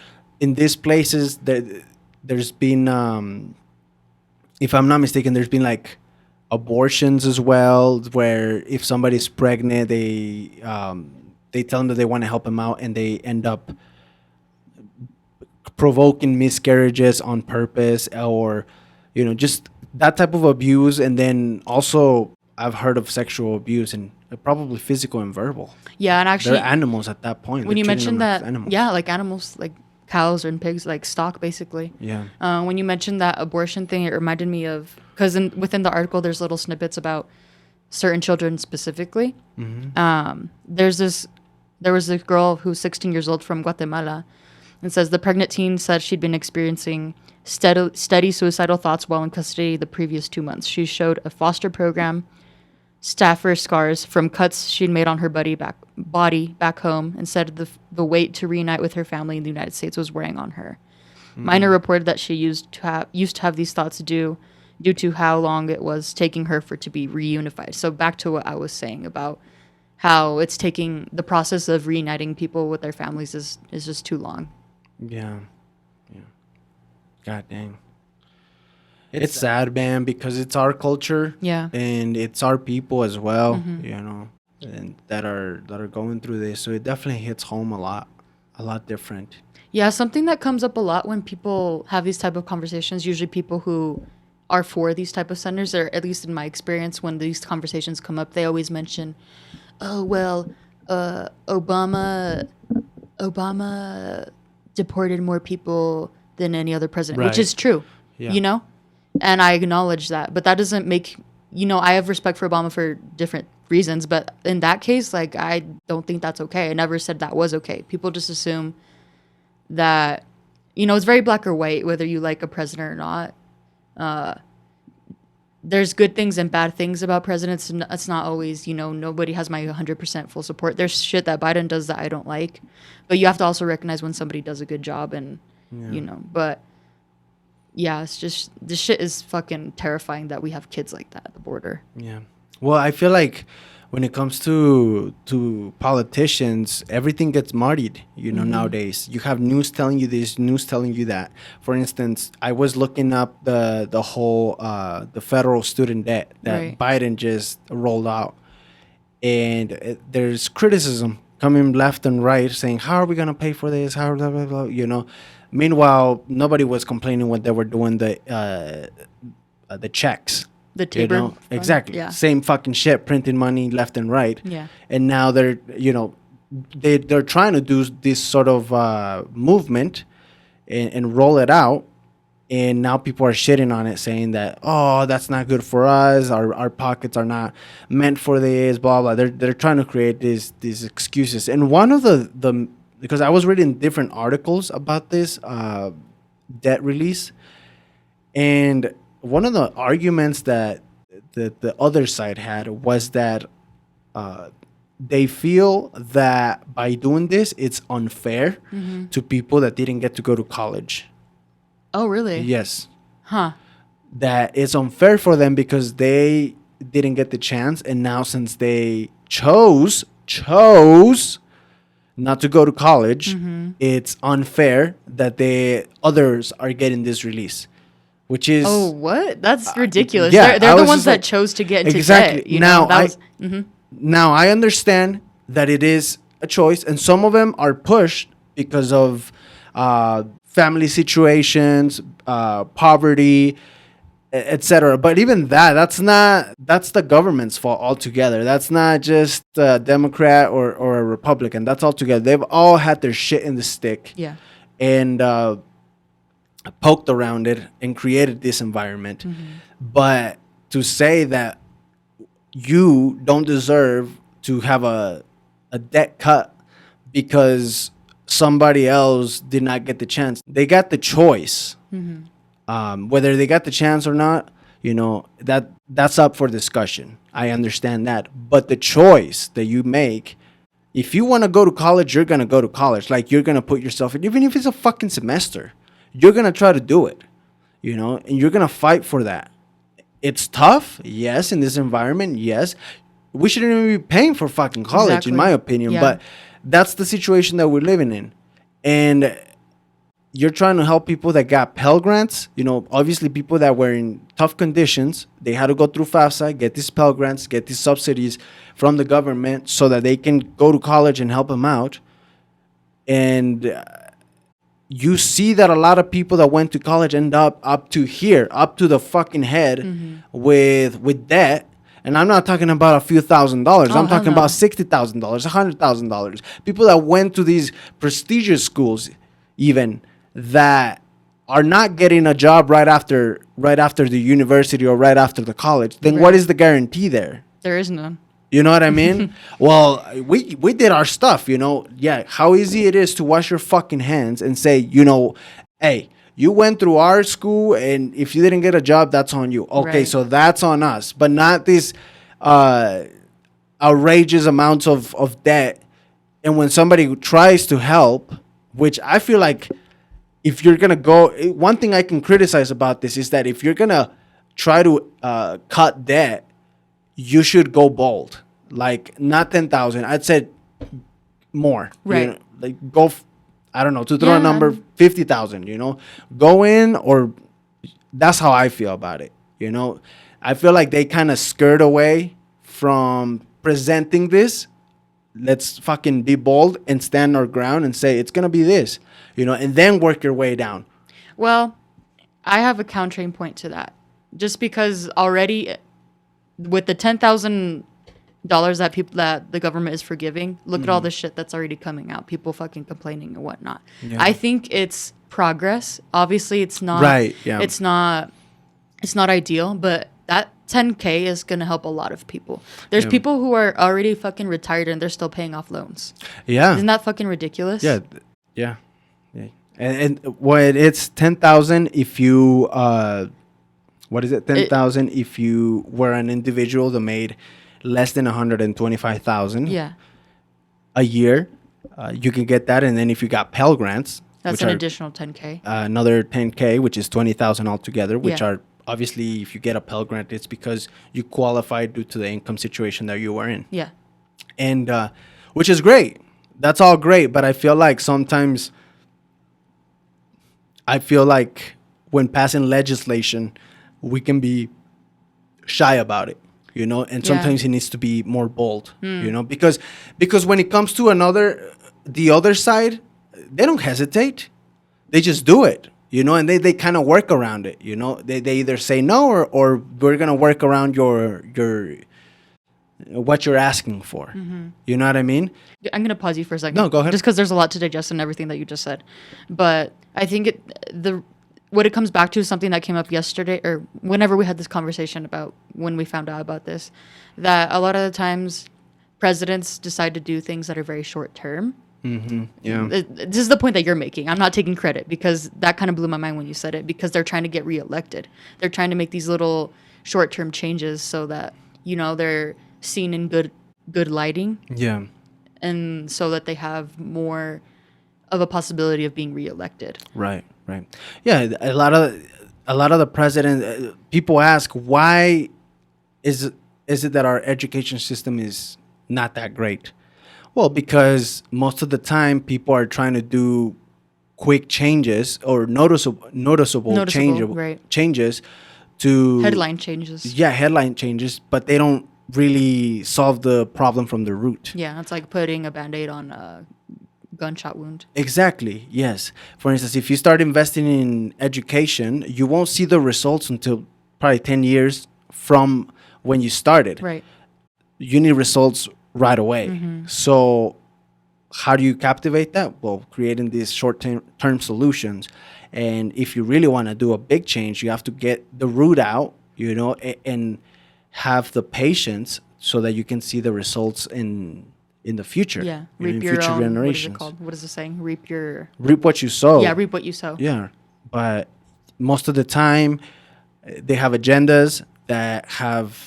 A: in these places there's been if I'm not mistaken, there's been like abortions as well, where if somebody's pregnant, they tell them that they want to help them out, and they end up provoking miscarriages on purpose, or just that type of abuse. And then also I've heard of sexual abuse, and probably physical and verbal.
B: Yeah, and actually,
A: They're animals at that point.
B: when
A: They're
B: you
A: treating
B: mentioned
A: them as
B: that,
A: animals.
B: yeah, like animals, like cows and pigs, like stock, basically.
A: Yeah.
B: When you mentioned that abortion thing, it reminded me of, because within the article, there's little snippets about certain children specifically. There was this girl who's 16 years old from Guatemala, and says the pregnant teen said she'd been experiencing steady suicidal thoughts while in custody the previous 2 months. She showed a foster program staffer scars from cuts she'd made on her body back home, and said the weight to reunite with her family in the United States was wearing on her. Minor reported that she used to have these thoughts due to how long it was taking her to be reunified. So back to what I was saying about how it's taking the process of reuniting people with their families is just too long.
A: Yeah. God dang. It's sad, man, because it's our culture.
B: Yeah.
A: And it's our people as well, and that are going through this. So it definitely hits home a lot different.
B: Yeah, something that comes up a lot when people have these type of conversations, usually people who are for these type of centers, or at least in my experience, when these conversations come up, they always mention, oh, well, Obama deported more people than any other president, which is true, and I acknowledge that, but that doesn't make, I have respect for Obama for different reasons, but in that case, like, I don't think that's okay. I never said that was okay. People just assume that, it's very black or white, whether you like a president or not. There's good things and bad things about presidents. And it's not always, nobody has my 100% full support. There's shit that Biden does that I don't like. But you have to also recognize when somebody does a good job and, but yeah, it's just, this shit is fucking terrifying that we have kids like that at the border.
A: Yeah. Well, I feel like when it comes to politicians, everything gets muddied, nowadays. You have news telling you this, news telling you that. For instance, I was looking up the whole the federal student debt that Biden just rolled out. And there's criticism coming left and right saying, how are we going to pay for this? How blah, blah, blah, Meanwhile, nobody was complaining when they were doing the checks.
B: The Tabor fund?
A: Exactly.
B: Yeah.
A: Same fucking shit, printing money left and right.
B: Yeah.
A: And now they're, they're trying to do this sort of movement and roll it out. And now people are shitting on it, saying that, oh, that's not good for us. Our pockets are not meant for this, blah, blah. They're trying to create these excuses. And one of the because I was reading different articles about this debt release, and one of the arguments that the other side had was that they feel that by doing this, it's unfair to people that didn't get to go to college.
B: Oh, really?
A: Yes.
B: Huh.
A: That it's unfair for them because they didn't get the chance, and now since they chose not to go to college, it's unfair that the others are getting this release, which is
B: what? That's ridiculous.
A: Yeah,
B: they're the ones that chose to get into debt.
A: Now I understand that it is a choice, and some of them are pushed because of family situations, poverty, etc. But even that's the government's fault altogether. That's not just a Democrat or a Republican. That's altogether. They've all had their shit in the stick.
B: Yeah.
A: And poked around it and created this environment. But to say that you don't deserve to have a debt cut because somebody else did not get the chance. They got the choice. Whether they got the chance or not, that's up for discussion. I understand that. But the choice that you make, if you want to go to college, you're going to go to college. Like, you're going to put yourself in, even if it's a fucking semester, you're going to try to do it, and you're going to fight for that. It's tough. Yes. In this environment. Yes. We shouldn't even be paying for fucking college, in my opinion. Yeah. But that's the situation that we're living in. And you're trying to help people that got Pell Grants. Obviously people that were in tough conditions, they had to go through FAFSA, get these Pell Grants, get these subsidies from the government so that they can go to college and help them out. And you see that a lot of people that went to college end up to here, up to the fucking head with debt. And I'm not talking about a few $1,000s. I'm talking about $60,000, $100,000. People that went to these prestigious schools, even that are not getting a job right after the university or right after the college, then what
B: Right.
A: is the guarantee there?
B: There is none.
A: You know what I mean? Well, we did our stuff, you know. Yeah, how easy it is to wash your fucking hands and say, you know, hey, you went through our school, and if you didn't get a job, that's on you. Okay,
B: Right.
A: so that's on us, but not these outrageous amounts of debt. And when somebody tries to help, which I feel like if you're gonna go, one thing I can criticize about this is that if you're gonna try to cut debt, you should go bold. Like not 10,000. I'd say more. You
B: Right.
A: know, like go. I don't know, to throw a
B: Yeah.
A: number, 50,000. You know, go in, or that's how I feel about it. You know, I feel like they kind of skirt away from presenting this. Let's fucking be bold and stand our ground and say it's gonna be this. You know, and then work your way down.
B: Well, I have a countering point to that. Just because already with the $10,000 that the government is forgiving, look at all the shit that's already coming out. People fucking complaining and whatnot.
A: Yeah.
B: I think it's progress. Obviously, it's not.
A: Right, yeah.
B: It's not. It's not ideal, but that 10K is gonna help a lot of people. There's
A: Yeah.
B: people who are already fucking retired and they're still paying off loans.
A: Yeah.
B: Isn't that fucking ridiculous?
A: Yeah, yeah, yeah. And what it's 10,000 if you what is it? 10,000 if you were an individual that made less than 125,000
B: Yeah.
A: a year. You can get that, and then if you got Pell Grants,
B: That's
A: which
B: an
A: are
B: additional 10K.
A: another 10K, which is 20,000 altogether, which
B: Yeah.
A: are obviously if you get a Pell Grant, it's because you qualified due to the income situation that you were in.
B: Yeah.
A: And which is great. That's all great, but I feel like sometimes when passing legislation, we can be shy about it, you know, and
B: Yeah.
A: sometimes it needs to be more bold, you know, because when it comes to the other side, they don't hesitate. They just do it, you know, and they kind of work around it, you know. They either say no, or we're going to work around your what you're asking for. You know what I mean?
B: I'm gonna pause you for a second.
A: No, go ahead.
B: Just because there's a lot to digest in everything that you just said, but I think what it comes back to is something that came up yesterday or whenever we had this conversation about when we found out about this, that a lot of the times presidents decide to do things that are very short term.
A: Yeah.
B: This is the point that you're making. I'm not taking credit because that kind of blew my mind when you said it, because they're trying to get reelected. They're trying to make these little short term changes so that, you know, they're seen in good lighting,
A: Yeah.
B: and so that they have more of a possibility of being reelected.
A: Right. Yeah, a lot of the president people ask, why is it that our education system is not that great? Well, because most of the time people are trying to do quick changes or noticeable
B: right.
A: changes to
B: Headline changes.
A: Yeah, headline changes, but they don't really solve the problem from the root.
B: Yeah, it's like putting a Band-Aid on a gunshot wound.
A: Exactly. Yes. For instance, if you start investing in education, you won't see the results until probably 10 years from when you started.
B: Right.
A: You need results right away. So how do you captivate that? Well, creating these short-term solutions. And if you really want to do a big change, you have to get the root out, you know, and have the patience so that you can see the results in the future.
B: Yeah.
A: you know, in
B: Reap your
A: future
B: own.
A: generations.
B: What is it called? What is the saying? Reap
A: What you sow.
B: Yeah, reap what you sow.
A: Yeah, but most of the time, they have agendas that have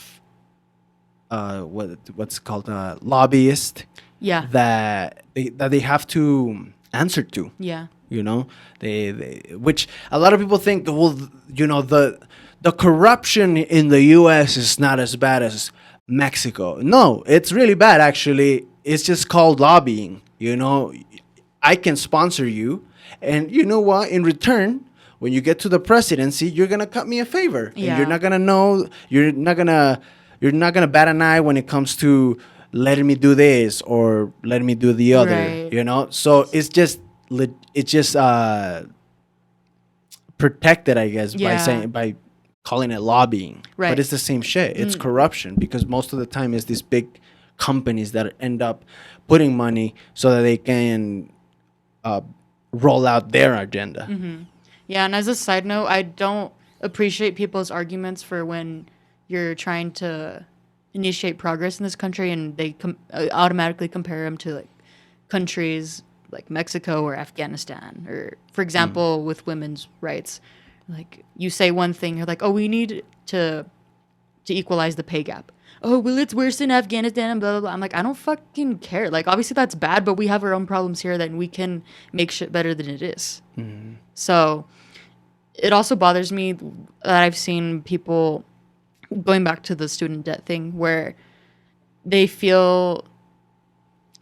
A: what's called lobbyists
B: Yeah.
A: that they have to answer to.
B: Yeah.
A: You know, they which a lot of people think, well, you know, the corruption in the U.S. is not as bad as Mexico. No, it's really bad actually. It's just called lobbying. You know, I can sponsor you, and you know what? In return, when you get to the presidency, you're gonna cut me a favor.
B: Yeah.
A: And you're not gonna know. You're not gonna bat an eye when it comes to letting me do this or letting me do the other.
B: Right.
A: You know, so it's just protected, I guess,
B: Yeah.
A: by calling it lobbying.
B: Right.
A: But it's the same shit. It's corruption, because most of the time it's these big companies that end up putting money so that they can roll out their agenda.
B: Yeah, and as a side note, I don't appreciate people's arguments for when you're trying to initiate progress in this country and they automatically compare them to like countries like Mexico or Afghanistan, or for example with women's rights. Like you say one thing, you're like, oh, we need to equalize the pay gap. Oh, well, it's worse in Afghanistan and blah, blah, blah. I'm like, I don't fucking care. Like, obviously that's bad, but we have our own problems here that we can make shit better than it is. So it also bothers me that I've seen people, going back to the student debt thing, where they feel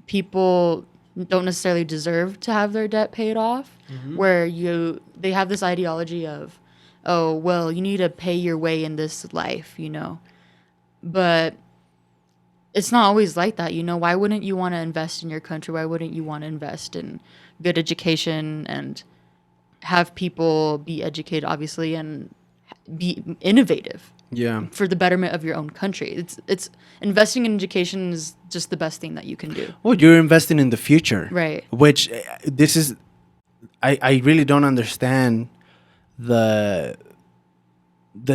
B: people don't necessarily deserve to have their debt paid off, where they have this ideology of, oh, well, you need to pay your way in this life, you know. But it's not always like that, you know. Why wouldn't you want to invest in your country? Why wouldn't you want to invest in good education and have people be educated, obviously, and be innovative?
A: Yeah.
B: For the betterment of your own country. It's investing in education is just the best thing that you can do.
A: Well, you're investing in the future.
B: Right.
A: Which this is, I really don't understand the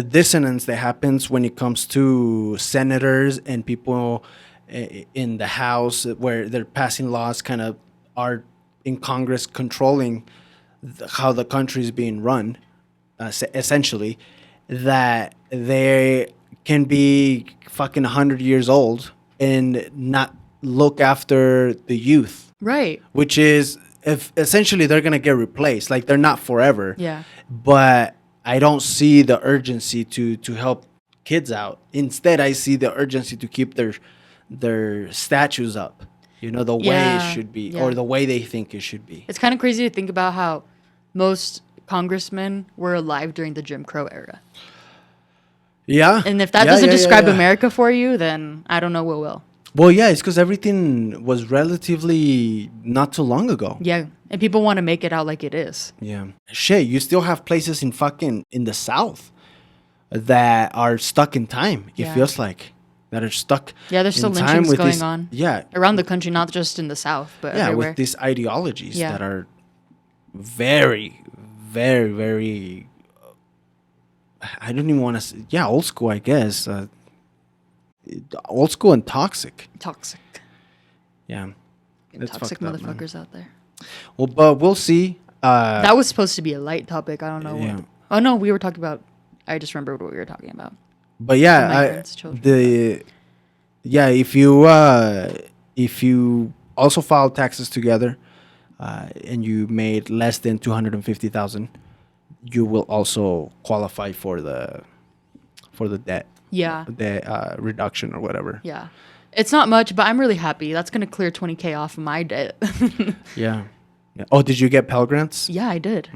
A: dissonance that happens when it comes to senators and people in the House where they're passing laws, kind of are in Congress controlling how the country is being run, essentially, that they can be fucking 100 years old and not look after the youth.
B: Right.
A: Which is, if essentially they're going to get replaced. Like, they're not forever.
B: Yeah.
A: But I don't see the urgency to help kids out. Instead, I see the urgency to keep their statues up. You know, the way it should be, or the way they think it should be.
B: It's kind of crazy to think about how most congressmen were alive during the Jim Crow era.
A: Yeah.
B: And if that doesn't describe America for you, then I don't know what will.
A: Well, yeah, it's because everything was relatively not too long ago.
B: Yeah. And people want to make it out like it is.
A: Yeah. Shit, you still have places in the South that are stuck in time, it feels like. That are stuck.
B: Yeah, there's still
A: in
B: lynchings going on.
A: Yeah.
B: Around the country, not just in the South, but everywhere.
A: With these ideologies that are very, very, very, I don't even want to say, old school, I guess. Old school and toxic.
B: Toxic.
A: Yeah.
B: And toxic motherfuckers out there.
A: Well, but we'll see.
B: That was supposed to be a light topic. I don't know.
A: Yeah.
B: Oh, no, we were talking about, I just remembered what we were talking about.
A: But yeah, if you also file taxes together and you made less than 250,000, you will also qualify for the debt.
B: Yeah.
A: The reduction or whatever.
B: Yeah. It's not much, but I'm really happy. That's going to clear $20,000 off of my debt.
A: Yeah. Oh, did you get Pell Grants?
B: Yeah, I did.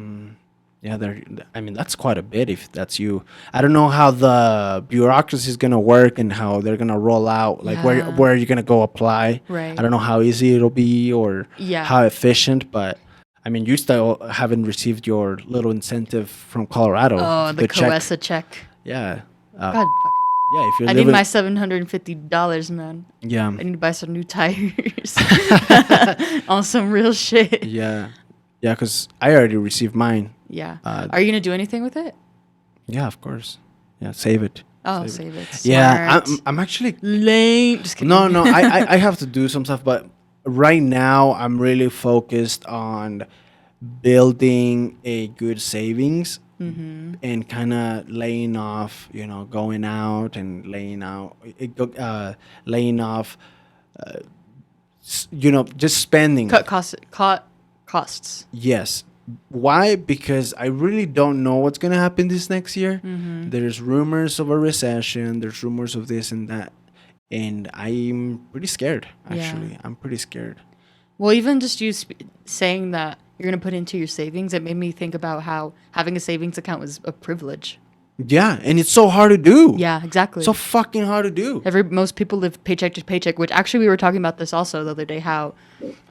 A: Yeah, that's quite a bit if that's you. I don't know how the bureaucracy is going to work and how they're going to roll out. Like, where are you going to go apply?
B: Right.
A: I don't know how easy it'll be or how efficient, but I mean, you still haven't received your little incentive from Colorado.
B: Oh, the COESA check.
A: Yeah.
B: God fucking.
A: Yeah, if you're
B: I need my $750, man.
A: Yeah.
B: I need to buy some new tires on some real shit.
A: Yeah. Yeah, because I already received mine.
B: Yeah. Are you going to do anything with it?
A: Yeah, of course. Yeah, save it.
B: Oh, save it. Smart.
A: Yeah, I'm actually
B: lame. Just kidding.
A: No, I have to do some stuff, but right now I'm really focused on building a good savings and kind of laying off, going out and laying off, just spending.
B: Cut costs.
A: Yes. Why? Because I really don't know what's going to happen this next year. There's rumors of a recession. There's rumors of this and that. And I'm pretty scared, actually. Yeah. I'm pretty scared.
B: Well, even just you saying that you're going to put into your savings, it made me think about how having a savings account was a privilege.
A: Yeah, and it's so hard to do.
B: Yeah, exactly.
A: So fucking hard to do.
B: Most people live paycheck to paycheck, which actually we were talking about this also the other day, how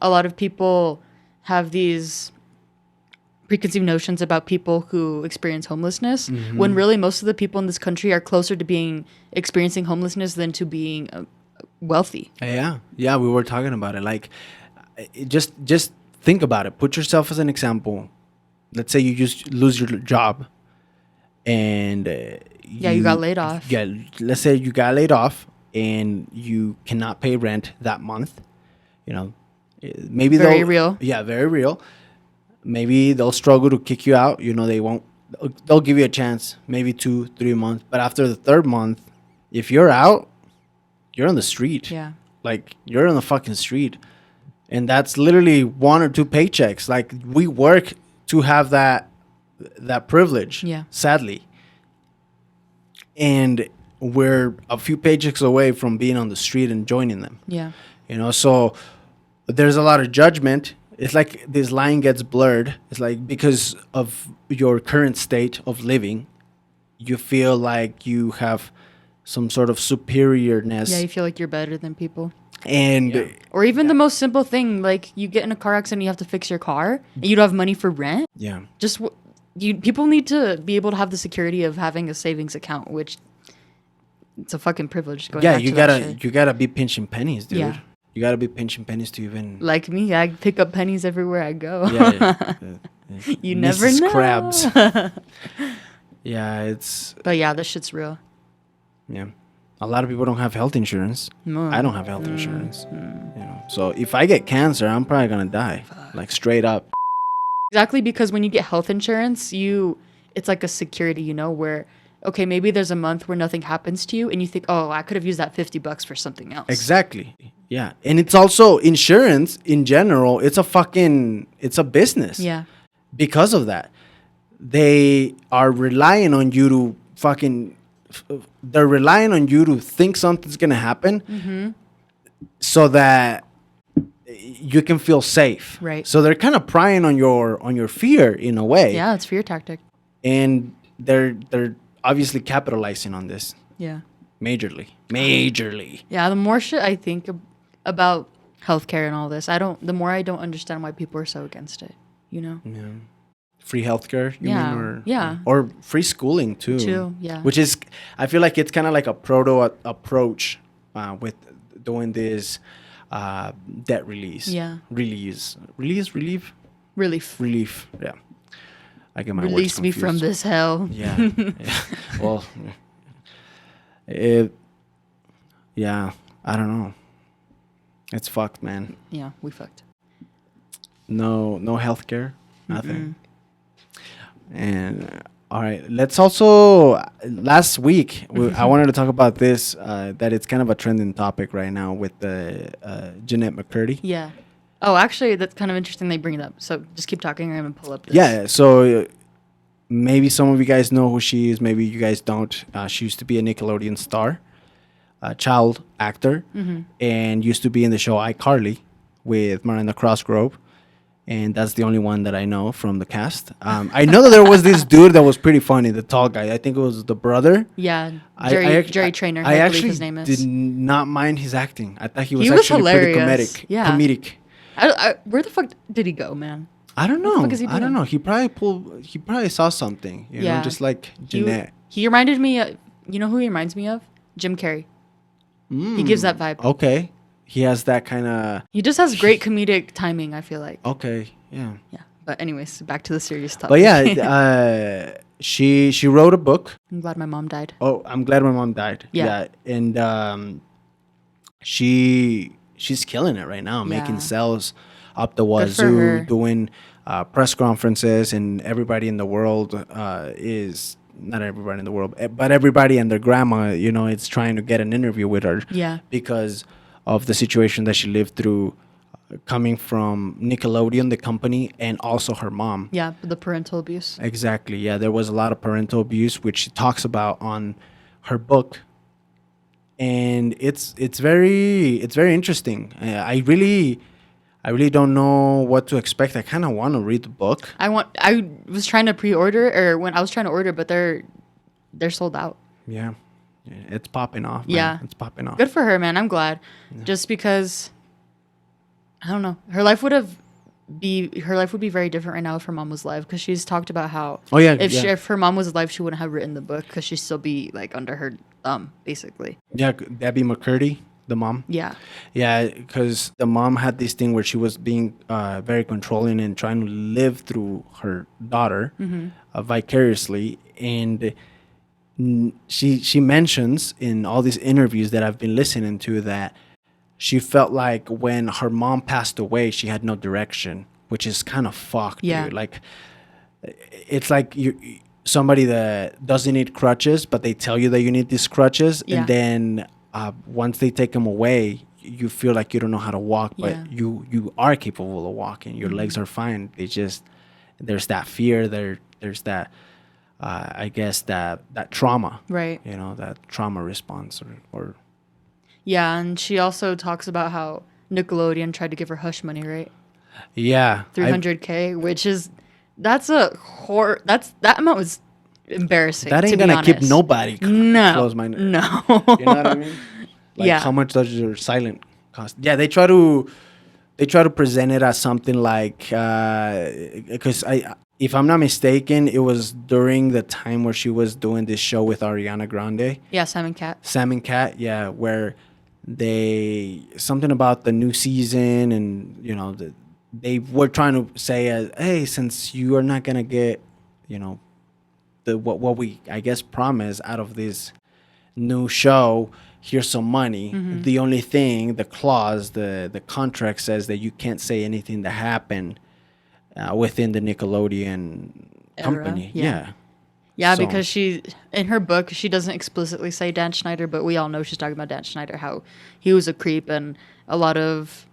B: a lot of people have these preconceived notions about people who experience homelessness, when really most of the people in this country are closer to experiencing homelessness than to being wealthy.
A: Yeah, we were talking about it. Like, just think about it. Put yourself as an example. Let's say you just lose your job, and
B: You got laid off.
A: Yeah, let's say you got laid off, and you cannot pay rent that month. You know, maybe
B: Very
A: they'll,
B: real.
A: Yeah, very real. Maybe they'll struggle to kick you out. You know, they won't. They'll give you a chance, maybe 2-3 months. But after the third month, if you're out, you're on the street.
B: Yeah.
A: Like, you're on the fucking street. And that's literally 1 or 2 paychecks. Like, we work to have that privilege.
B: Yeah.
A: Sadly. And we're a few paychecks away from being on the street and joining them.
B: Yeah.
A: You know, so there's a lot of judgment. It's like this line gets blurred. It's like because of your current state of living, you feel like you have some sort of superiorness.
B: Yeah, you feel like you're better than people.
A: And
B: Or even the most simple thing, like you get in a car accident, you have to fix your car, and you don't have money for rent.
A: yeah.
B: Just people need to be able to have the security of having a savings account, which it's a fucking privilege. Going
A: Yeah,
B: back
A: you
B: to that
A: gotta
B: shit.
A: you gotta be pinching pennies, dude.
B: Yeah.
A: You gotta be pinching pennies to even
B: Like me, I pick up pennies everywhere I go.
A: yeah.
B: You never
A: Mrs.
B: know.
A: Krabs. Yeah, it's
B: But yeah, this shit's real.
A: yeah. A lot of people don't have health insurance.
B: Mm.
A: I don't have health insurance. You know, so if I get cancer, I'm probably gonna die, like straight up.
B: Exactly, because when you get health insurance, it's like a security, where okay, maybe there's a month where nothing happens to you and you think, "Oh, I could have used that $50 for something else."
A: Exactly. Yeah, and it's also insurance in general. It's a business.
B: Yeah.
A: Because of that, they are relying on you to they're relying on you to think something's gonna happen, so that you can feel safe.
B: Right.
A: So they're kind of prying on your fear in a way.
B: Yeah, it's fear tactic.
A: And they're obviously capitalizing on this
B: Yeah.
A: majorly.
B: Yeah, the more shit I think about healthcare and all this, the more I don't understand why people are so against it,
A: Yeah. Free healthcare, you
B: Yeah,
A: mean,
B: yeah.
A: or free schooling too.
B: Too, yeah.
A: Which is, I feel like it's kind of like a proto approach with doing this debt release.
B: Yeah.
A: Relief.
B: Relief.
A: Yeah. I get my
B: Release
A: words
B: me from
A: confused.
B: this hell.
A: Yeah. Yeah. Well, yeah. I don't know. It's fucked, man.
B: Yeah, we fucked.
A: No healthcare, nothing. And all right, let's also last week I wanted to talk about this that it's kind of a trending topic right now with the Jeanette McCurdy.
B: Yeah. Oh, actually, that's kind of interesting they bring it up. So just keep talking. I'm going to pull up this.
A: Yeah, so maybe some of you guys know who she is, maybe you guys don't. She used to be a Nickelodeon star, a child actor, and used to be in the show iCarly with Miranda Cosgrove. And that's the only one that I know from the cast. I know that there was this dude that was pretty funny, the tall guy. I think it was the brother.
B: Yeah,
A: I
B: Jerry Trainer.
A: I
B: I believe
A: actually
B: his name is.
A: did not mind his acting. I thought he was
B: He was
A: actually
B: hilarious.
A: pretty
B: Yeah.
A: comedic.
B: Where the fuck did he go, man?
A: I don't
B: What the
A: know.
B: fuck is he
A: I don't
B: doing?
A: know. He probably saw something, you know,
B: Yeah.
A: just like
B: He-
A: Jeanette.
B: He reminded me. You know who he reminds me of? Jim Carrey. He gives that vibe.
A: Okay. He has that kind of
B: He just has great comedic timing. I feel like.
A: okay, yeah.
B: Yeah. But anyways, back to the serious topic.
A: But yeah, she wrote a book.
B: I'm glad my mom died.
A: Oh, I'm glad my mom died.
B: Yeah.
A: And she's killing it right now, making
B: Yeah.
A: sales up the
B: for
A: wazoo,
B: her.
A: doing press conferences, and everybody in the world is not everybody in the world, but everybody and their grandma, you know, it's trying to get an interview with her.
B: Yeah.
A: Because of the situation that she lived through, coming from Nickelodeon, the company, and also her mom.
B: Yeah, the parental abuse.
A: Exactly. Yeah, there was a lot of parental abuse, which she talks about on her book, and it's very interesting. I really don't know what to expect. I kind of want to read the book.
B: I was trying to pre-order, or when I was trying to order, but they're sold out.
A: Yeah, it's popping off. Man.
B: Yeah.
A: It's popping off.
B: Good for her, man. I'm glad. Just because I don't know. Her life would be very different right now if her mom was alive, because she's talked about how
A: Oh yeah,
B: if her mom was alive, she wouldn't have written the book because she'd still be like under her thumb, basically.
A: yeah. Debbie McCurdy. The mom.
B: Yeah.
A: Yeah, because the mom had this thing where she was being very controlling and trying to live through her daughter vicariously. And she mentions in all these interviews that I've been listening to that she felt like when her mom passed away, she had no direction, which is kind of fucked,
B: Yeah.
A: dude. Like, it's like somebody that doesn't need crutches, but they tell you that you need these crutches,
B: Yeah.
A: and then once they take them away, you feel like you don't know how to walk, but
B: Yeah.
A: you are capable of walking. Your legs are fine. They just there's that fear. There's that I guess that trauma.
B: Right.
A: You know, that trauma response or
B: Yeah, and she also talks about how Nickelodeon tried to give her hush money, right?
A: yeah.
B: 300K, which is that amount was embarrassing.
A: That
B: to
A: ain't
B: be
A: gonna keep
B: honest.
A: nobody
B: No.
A: close-minded.
B: No.
A: You know what I mean? Like
B: Yeah.
A: how much does your silent cost? Yeah, they try to present it as something like because if I'm not mistaken, it was during the time where she was doing this show with Ariana Grande,
B: Yeah, Simon Cat.
A: Sam and Cat, yeah, where they something about the new season and they were trying to say hey, since you are not gonna get what we I guess promise out of this new show, here's some money. The only thing, the clause, the contract says that you can't say anything that happened within the Nickelodeon company.
B: yeah.
A: Yeah.
B: Yeah,
A: So-
B: because she in her book she doesn't explicitly say Dan Schneider, but we all know she's talking about Dan Schneider, how he was a creep, and a lot of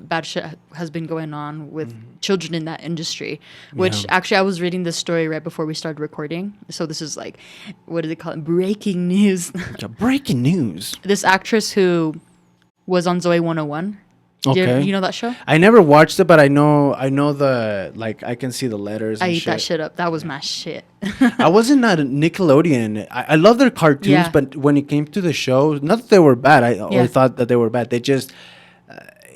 B: bad shit has been going on with children in that industry. Which actually, I was reading this story right before we started recording, so this is like, what do they call it? Breaking news.
A: Yeah, breaking news.
B: This actress who was on Zoe 101.
A: Okay.
B: You know that show?
A: I never watched it, but I know the I can see the letters.
B: I
A: and
B: eat that shit up. That was my shit.
A: I wasn't at Nickelodeon. I love their cartoons,
B: Yeah.
A: but when it came to the shows, not that they were bad. I always thought that they were bad. They just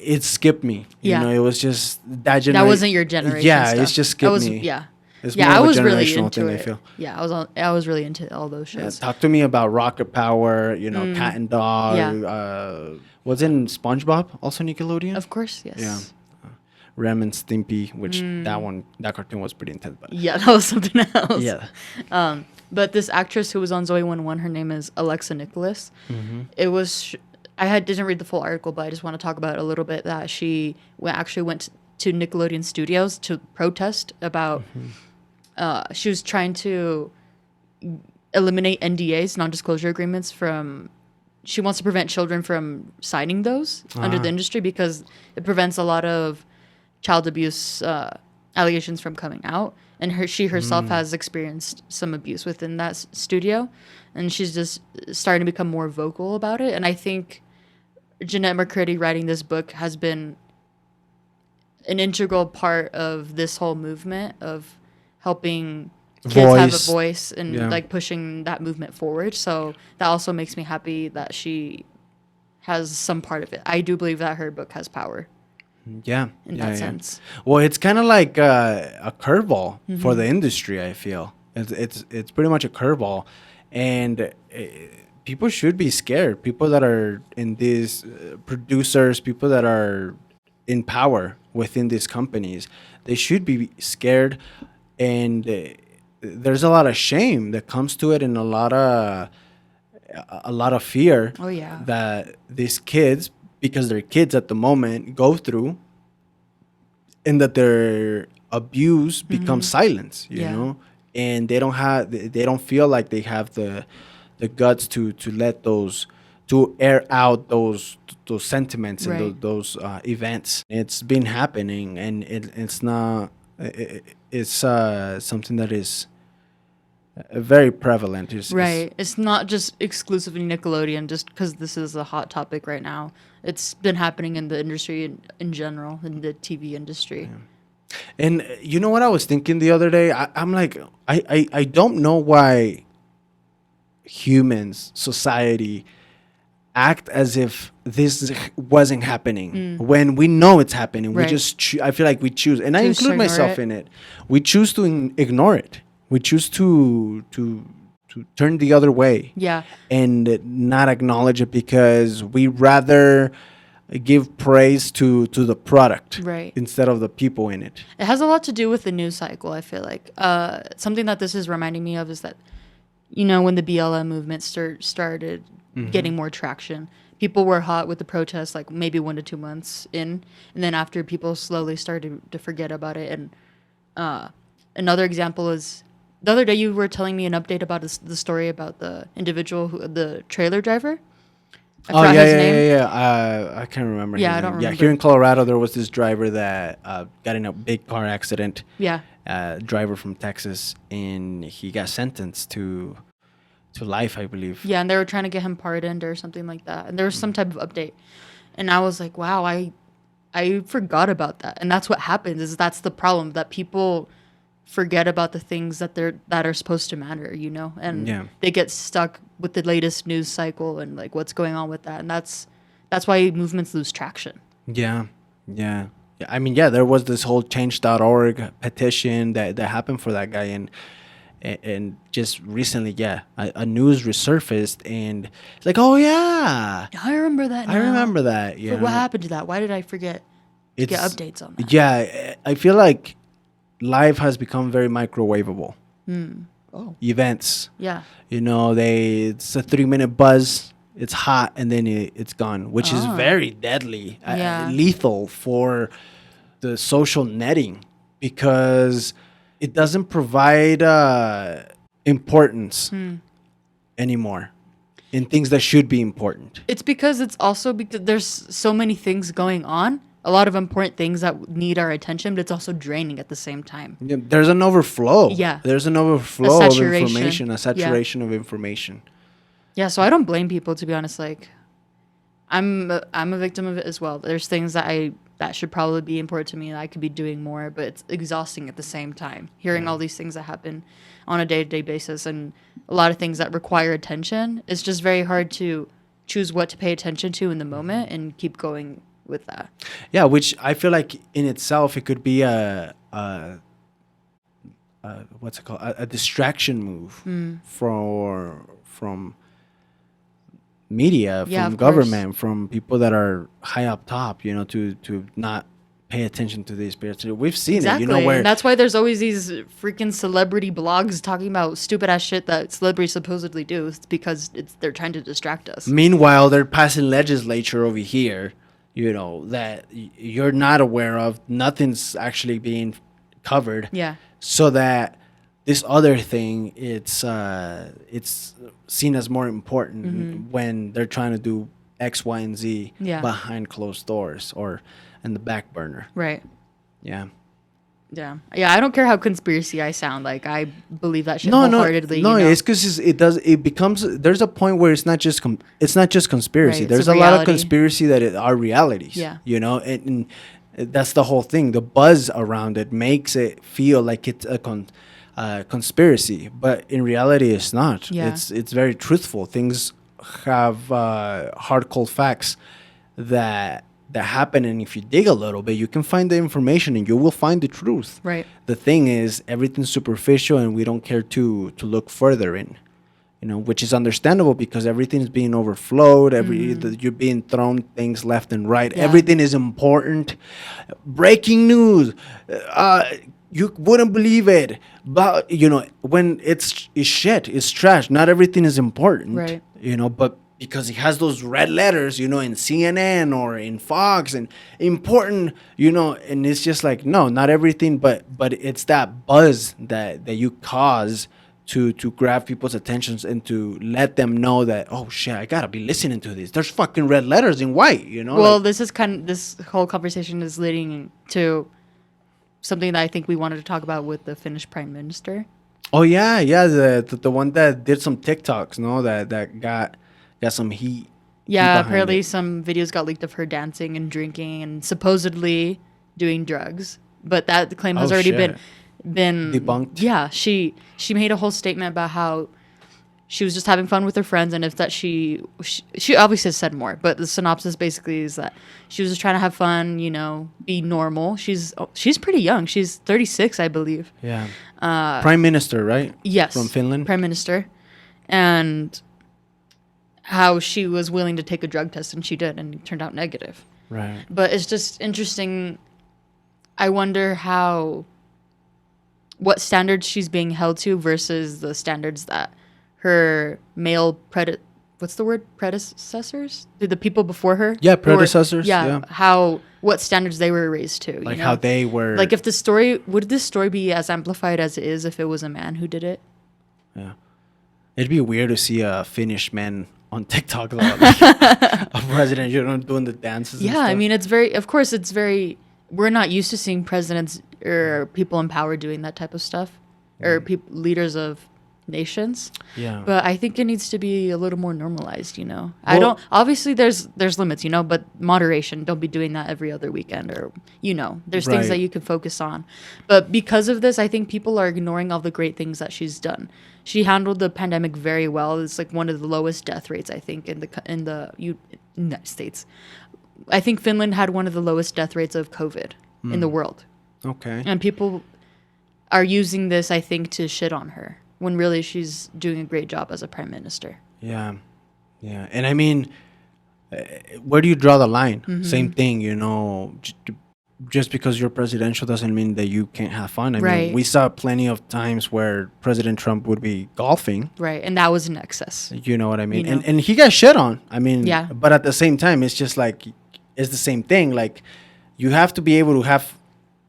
A: it skipped me.
B: Yeah.
A: You know, it was just that generation.
B: That wasn't your generation.
A: Yeah,
B: stuff.
A: it's just
B: That
A: skipped
B: was,
A: me.
B: Yeah.
A: It's
B: Yeah,
A: more
B: I
A: of a
B: was really
A: generational
B: into
A: thing,
B: it.
A: I feel.
B: Yeah, I was really into all those shows.
A: Talk to me about Rocket Power. Cat and Dog.
B: Yeah.
A: Was it in SpongeBob also Nickelodeon?
B: Of course, yes.
A: Yeah. Rem and Stimpy, which that cartoon was pretty intense. But
B: Yeah, that was something else.
A: yeah.
B: But this actress who was on Zoe 101, her name is Alexa Nicholas. It was didn't read the full article, but I just want to talk about it a little bit. That she actually went to Nickelodeon Studios to protest about. She was trying to eliminate NDAs, non-disclosure agreements, from. She wants to prevent children from signing those under the industry because it prevents a lot of child abuse allegations from coming out. And she herself has experienced some abuse within that studio, and she's just starting to become more vocal about it. And I think Jeanette McCurdy writing this book has been an integral part of this whole movement of helping kids have a voice and like pushing that movement forward. So that also makes me happy that she has some part of it. I do believe that her book has power.
A: Yeah.
B: In that sense.
A: Well, it's kind of like a curveball for the industry. I feel it's pretty much a curveball, and people should be scared. People that are in these producers, people that are in power within these companies, they should be scared, and there's a lot of shame that comes to it, and a lot of fear.
B: Oh, yeah.
A: That these kids, because they're kids at the moment, go through, and that their abuse becomes silence, you know, and they don't feel like they have the guts to let to air out those sentiments and those events. It's been happening, and it's not. It's something that is very prevalent.
B: It's not just exclusively Nickelodeon, just because this is a hot topic right now. It's been happening in the industry in general, in the TV industry.
A: Yeah. And you know what I was thinking the other day? I'm like, I don't know why humans, society, act as if this wasn't happening when we know it's happening. We just I feel like we choose, and I include myself in it. We choose to ignore it. We choose to to turn the other way
B: Yeah.
A: and not acknowledge it because we rather give praise to the product
B: Right.
A: instead of the people in it.
B: It has a lot to do with the news cycle, I feel like. Something that this is reminding me of is that, when the BLM movement started getting more traction, people were hot with the protests like maybe 1 to 2 months in. And then after, people slowly started to forget about it. And another example is the other day you were telling me an update about the story about the individual, the trailer driver. I
A: Oh
B: forgot
A: yeah,
B: his
A: yeah,
B: name.
A: yeah, yeah. I can't remember.
B: Yeah,
A: his
B: I don't
A: name. Yeah,
B: remember.
A: here in Colorado, there was this driver that got in a big car accident.
B: Yeah.
A: Driver from Texas, and he got sentenced to life, I believe.
B: Yeah, and they were trying to get him pardoned or something like that. And there was some type of update. And I was like, wow, I forgot about that. And that's what happens, is that's the problem, that people forget about the things that are supposed to matter, And
A: Yeah.
B: they get stuck with the latest news cycle and like what's going on with that. And that's why movements lose traction.
A: Yeah, yeah. I mean, yeah, there was this whole change.org petition that happened for that guy, and just recently, yeah, a news resurfaced, and it's like, oh yeah,
B: I remember that now.
A: I remember that.
B: But what happened to that? Why did I forget to get
A: It's-
B: updates on that?
A: Yeah, I feel like life has become very microwavable.
B: Oh.
A: Events,
B: Yeah.
A: it's a 3-minute buzz. It's hot and then it's gone, which is very deadly,
B: Yeah.
A: lethal for the social netting because it doesn't provide importance anymore in things that should be important.
B: It's because there's so many things going on, a lot of important things that need our attention, but it's also draining at the same time.
A: Yeah, there's an overflow.
B: Yeah.
A: There's an overflow
B: A
A: of
B: saturation.
A: information, a saturation of information.
B: Yeah, so I don't blame people, to be honest. Like, I'm a victim of it as well. There's things that should probably be important to me and I could be doing more, but it's exhausting at the same time. Hearing all these things that happen on a day-to-day basis and a lot of things that require attention, it's just very hard to choose what to pay attention to in the moment and keep going with that.
A: Yeah, which I feel like in itself it could be a what's it called, a distraction move from media,
B: Yeah,
A: from
B: of course.
A: government, from people that are high up top, to not pay attention to these spirits. We've seen
B: Exactly.
A: it, where
B: And that's why there's always these freaking celebrity blogs talking about stupid ass shit that celebrities supposedly do. It's because they're trying to distract us.
A: meanwhile they're passing legislature over here, that you're not aware of. Nothing's actually being covered.
B: Yeah.
A: So that this other thing, it's seen as more important when they're trying to do X, Y, and Z
B: Yeah.
A: behind closed doors or in the back burner.
B: Right.
A: Yeah.
B: Yeah. Yeah, I don't care how conspiracy I sound. Like, I believe that shit
A: No,
B: wholeheartedly.
A: it's because it becomes. There's a point where it's not just conspiracy.
B: Right, it's
A: There's
B: a
A: a lot of
B: reality.
A: conspiracy that are realities.
B: Yeah.
A: And that's the whole thing. The buzz around it makes it feel like it's a conspiracy, but in reality, it's not.
B: Yeah.
A: It's very truthful. Things have hard, cold facts that happen, and if you dig a little bit, you can find the information, and you will find the truth.
B: Right.
A: The thing is, everything's superficial, and we don't care to look further in. Which is understandable because everything's being overflowed. You're being thrown things left and right.
B: Yeah.
A: Everything is important. Breaking news. You wouldn't believe it. But when it's shit, it's trash. Not everything is important.
B: Right.
A: But because it has those red letters, in CNN or in Fox and important, and it's just like, no, not everything, but it's that buzz that you cause to grab people's attentions and to let them know that, oh shit, I gotta be listening to this. There's fucking red letters in white,
B: Well, this whole conversation is leading to something that I think we wanted to talk about with the Finnish Prime Minister.
A: Oh yeah, the one that did some TikToks, that got some heat.
B: Yeah,
A: behind
B: apparently
A: it.
B: some videos got leaked of her dancing and drinking and supposedly doing drugs. But that claim has
A: Oh,
B: already
A: shit.
B: been
A: Debunked?
B: Yeah, she made a whole statement about how she was just having fun with her friends, and if that she obviously said more, but the synopsis basically is that she was just trying to have fun, be normal. She's pretty young. She's 36, I believe.
A: Yeah. Prime Minister, right?
B: Yes.
A: From Finland.
B: Prime Minister. and how she was willing to take a drug test, and she did, and it turned out negative.
A: Right.
B: But it's just interesting. I wonder what standards she's being held to versus the standards that her male what's the word? Predecessors? The people before her?
A: Yeah,
B: Who were-
A: predecessors. Yeah.
B: what standards they were raised to.
A: Like
B: you
A: how
B: know?
A: they were.
B: Like, if would this story be as amplified as it is if it was a man who did it?
A: Yeah. It'd be weird to see a Finnish man on TikTok, though, like, a president, doing the dances. and
B: Yeah, I
A: stuff.
B: mean, we're not used to seeing presidents or people in power doing that type of stuff, or leaders of nations.
A: Yeah.
B: But I think it needs to be a little more normalized,
A: Well-
B: obviously there's limits, but moderation. Don't be doing that every other weekend, or, there's things
A: Right.
B: that you can focus on. But because of this, I think people are ignoring all the great things that she's done. She handled the pandemic very well. It's like one of the lowest death rates, I think, in the United States. I think Finland had one of the lowest death rates of COVID in the world.
A: Okay.
B: And people are using this, I think, to shit on her, when really she's doing a great job as a prime minister.
A: Yeah. Yeah. And I mean, where do you draw the line?
B: Mm-hmm.
A: Same thing, just because you're presidential doesn't mean that you can't have fun. I
B: Right.
A: mean, we saw plenty of times where President Trump would be golfing.
B: Right. And that was an excess.
A: You know what I mean?
B: You know.
A: And he got shit on. I mean,
B: Yeah.
A: But at the same time, it's just like, it's the same thing. Like, you have to be able to have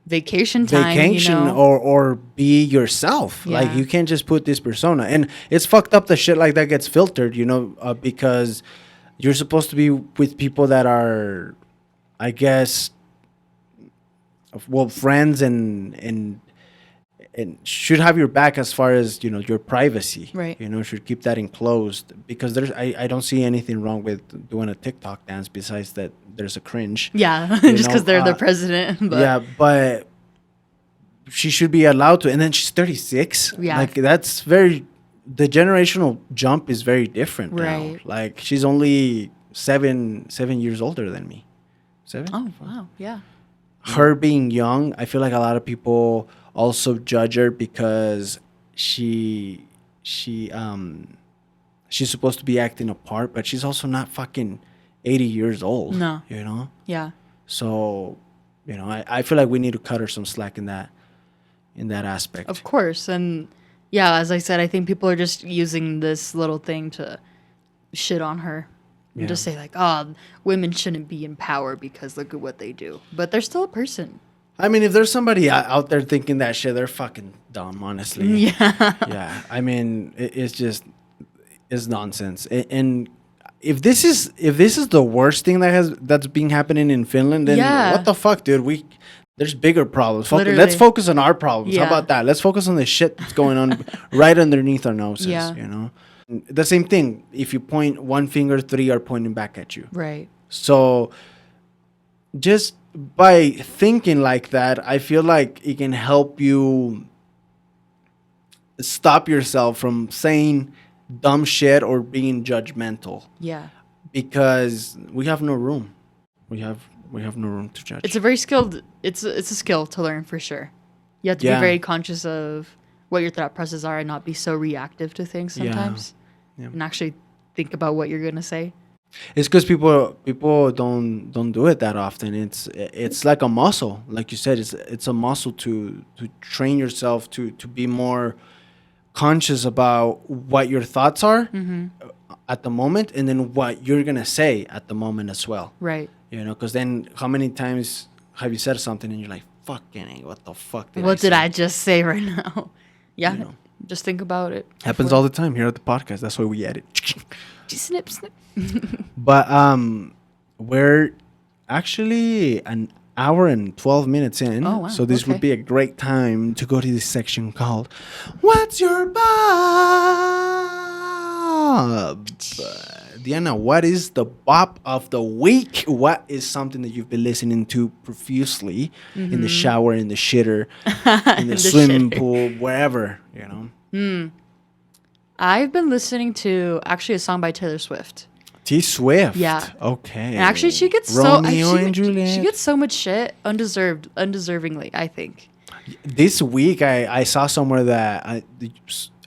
B: Vacation time.
A: vacation or be yourself. Like,
B: Yeah.
A: you can't just put this persona. And it's fucked up that shit like that gets filtered, because you're supposed to be with people that are, I guess, friends and should have your back as far as your privacy.
B: Right.
A: Should keep that enclosed, because I don't see anything wrong with doing a TikTok dance besides that there's a cringe.
B: Yeah.
A: You
B: Just because
A: know,
B: they're the president. But
A: Yeah, but she should be allowed to. And then she's 36.
B: Yeah.
A: Like, that's the generational jump is very different now.
B: Right.
A: Like, she's only seven years older than me. 7?
B: Oh, wow. Yeah.
A: Her being young, I feel like a lot of people also judge her because she's supposed to be acting a part, but she's also not fucking 80 years old.
B: No. Yeah.
A: So, I feel like we need to cut her some slack in that aspect.
B: Of course. And yeah, as I said, I think people are just using this little thing to shit on her. And just say, like, oh, women shouldn't be in power because look at what they do. But they're still a person.
A: I mean, if there's somebody out there thinking that shit, they're fucking dumb, honestly.
B: Yeah.
A: Yeah. I mean, it's nonsense. And if this is the worst thing that's been happening in Finland, then
B: Yeah.
A: what the fuck, dude? There's bigger problems.
B: Literally.
A: Let's focus on our problems. How
B: Yeah.
A: about that? Let's focus on the shit that's going on right underneath our noses.
B: Yeah.
A: The same thing. If you point one finger, 3 are pointing back at you.
B: Right.
A: So just by thinking like that, I feel like it can help you stop yourself from saying dumb shit or being judgmental,
B: Yeah.
A: because we have no room. We have no room to judge.
B: It's a skill to learn for sure. You have to
A: Yeah.
B: be very conscious of what your thought processes are and not be so reactive to things sometimes.
A: Yeah.
B: And actually think about what you're gonna say.
A: It's because people don't do it that often. It's like a muscle, like you said. It's a muscle to train yourself to be more conscious about what your thoughts are at the moment, and then what you're gonna say at the moment as well.
B: Right.
A: Because then how many times have you said something and you're like, "Fucking A, what the fuck did
B: What
A: I
B: did
A: say?"
B: I just say right now? Yeah.
A: You know.
B: Just think about it.
A: Happens all the time here at the podcast. That's why we edit.
B: Snip, snip.
A: But we're actually an hour and 12 minutes in.
B: Oh, wow.
A: So this would
B: Okay.
A: be a great time to go to this section called What's Your Bob? Diana, what is the bop of the week? What is something that you've been listening to profusely in the shower, in the shitter, in the
B: The
A: swimming
B: shitter.
A: pool, wherever,
B: I've been listening to actually a song by Taylor Swift.
A: T Swift.
B: Yeah.
A: Okay.
B: And actually she gets
A: Romeo and Juliet.
B: she gets so much shit undeservingly, I think.
A: This week, I saw somewhere that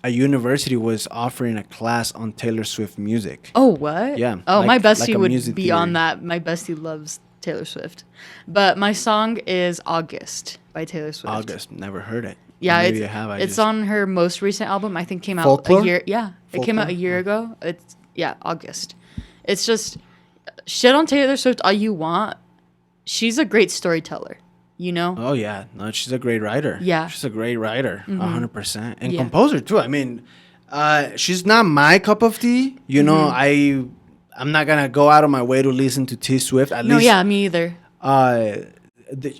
A: a university was offering a class on Taylor Swift music.
B: Oh, what?
A: Yeah,
B: Oh, my
A: like
B: bestie
A: a
B: would
A: music
B: be on
A: theory.
B: that. My bestie loves Taylor Swift. But my song is August by Taylor Swift.
A: August, never heard it.
B: Yeah,
A: Or maybe
B: it's
A: I have.
B: it's on her most recent album. I think came out
A: Folklore?
B: a year. Yeah, it came out a
A: Folklore?
B: year ago. It's August. It's just shit on Taylor Swift all you want. She's a great storyteller. You know?
A: Oh yeah, no, she's a great writer.
B: Yeah.
A: She's a great writer, 100%, and
B: Yeah.
A: composer too. I mean, she's not my cup of tea. You know, I'm not gonna go out of my way to listen to T Swift. At
B: No,
A: least,
B: yeah, me either.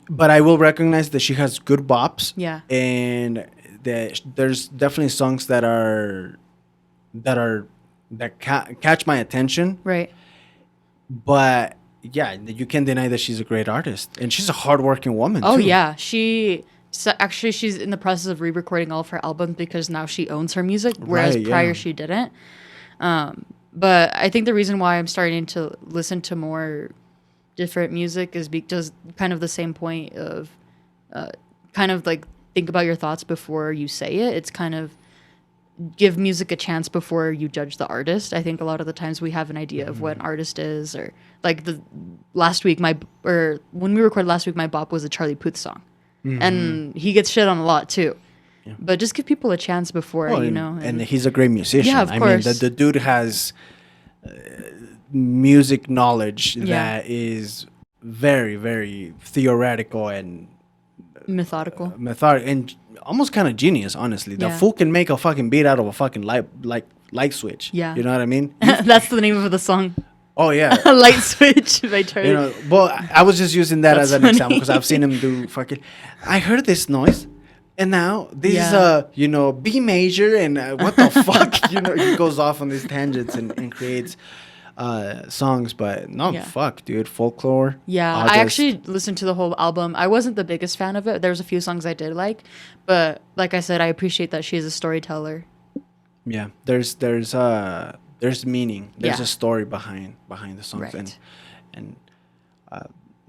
A: but I will recognize that she has good bops.
B: Yeah.
A: And that there's definitely songs that catch my attention.
B: Right.
A: But yeah, you can't deny that she's a great artist, and she's a hardworking woman.
B: Oh
A: too.
B: yeah, actually she's in the process of re-recording all of her albums because now she owns her music, whereas
A: Right,
B: prior
A: yeah.
B: she didn't. But I think the reason why I'm starting to listen to more different music is because kind of the same point of kind of like think about your thoughts before you say it. It's kind of give music a chance before you judge the artist. I think a lot of the times we have an idea of what an artist is, or like when we recorded last week, my bop was a Charlie Puth song, and he gets shit on a lot too. But just give people a chance before,
A: Well,
B: you know.
A: and he's a great musician.
B: Yeah, of
A: I
B: course.
A: mean, the dude has music knowledge
B: Yeah.
A: that is very, very theoretical and
B: Methodical.
A: methodical and almost kind of genius. Honestly, the
B: Yeah.
A: fool can make a fucking beat out of a fucking light switch.
B: Yeah.
A: You know what I mean?
B: That's the name of the song.
A: Oh yeah.
B: A Light Switch by Charlie.
A: You know, well, I was just using that
B: That's
A: as an
B: funny.
A: example because I've seen him do fucking. I heard this noise, and now this is
B: Yeah.
A: B major, and what the fuck, he goes off on these tangents and creates songs, but no,
B: Yeah.
A: fuck, dude, folklore.
B: Yeah,
A: August.
B: I actually listened to the whole album. I wasn't the biggest fan of it. There was a few songs I did like, but like I said, I appreciate that she is a storyteller.
A: Yeah, there's meaning. There's
B: Yeah.
A: a story behind the songs,
B: Right.
A: and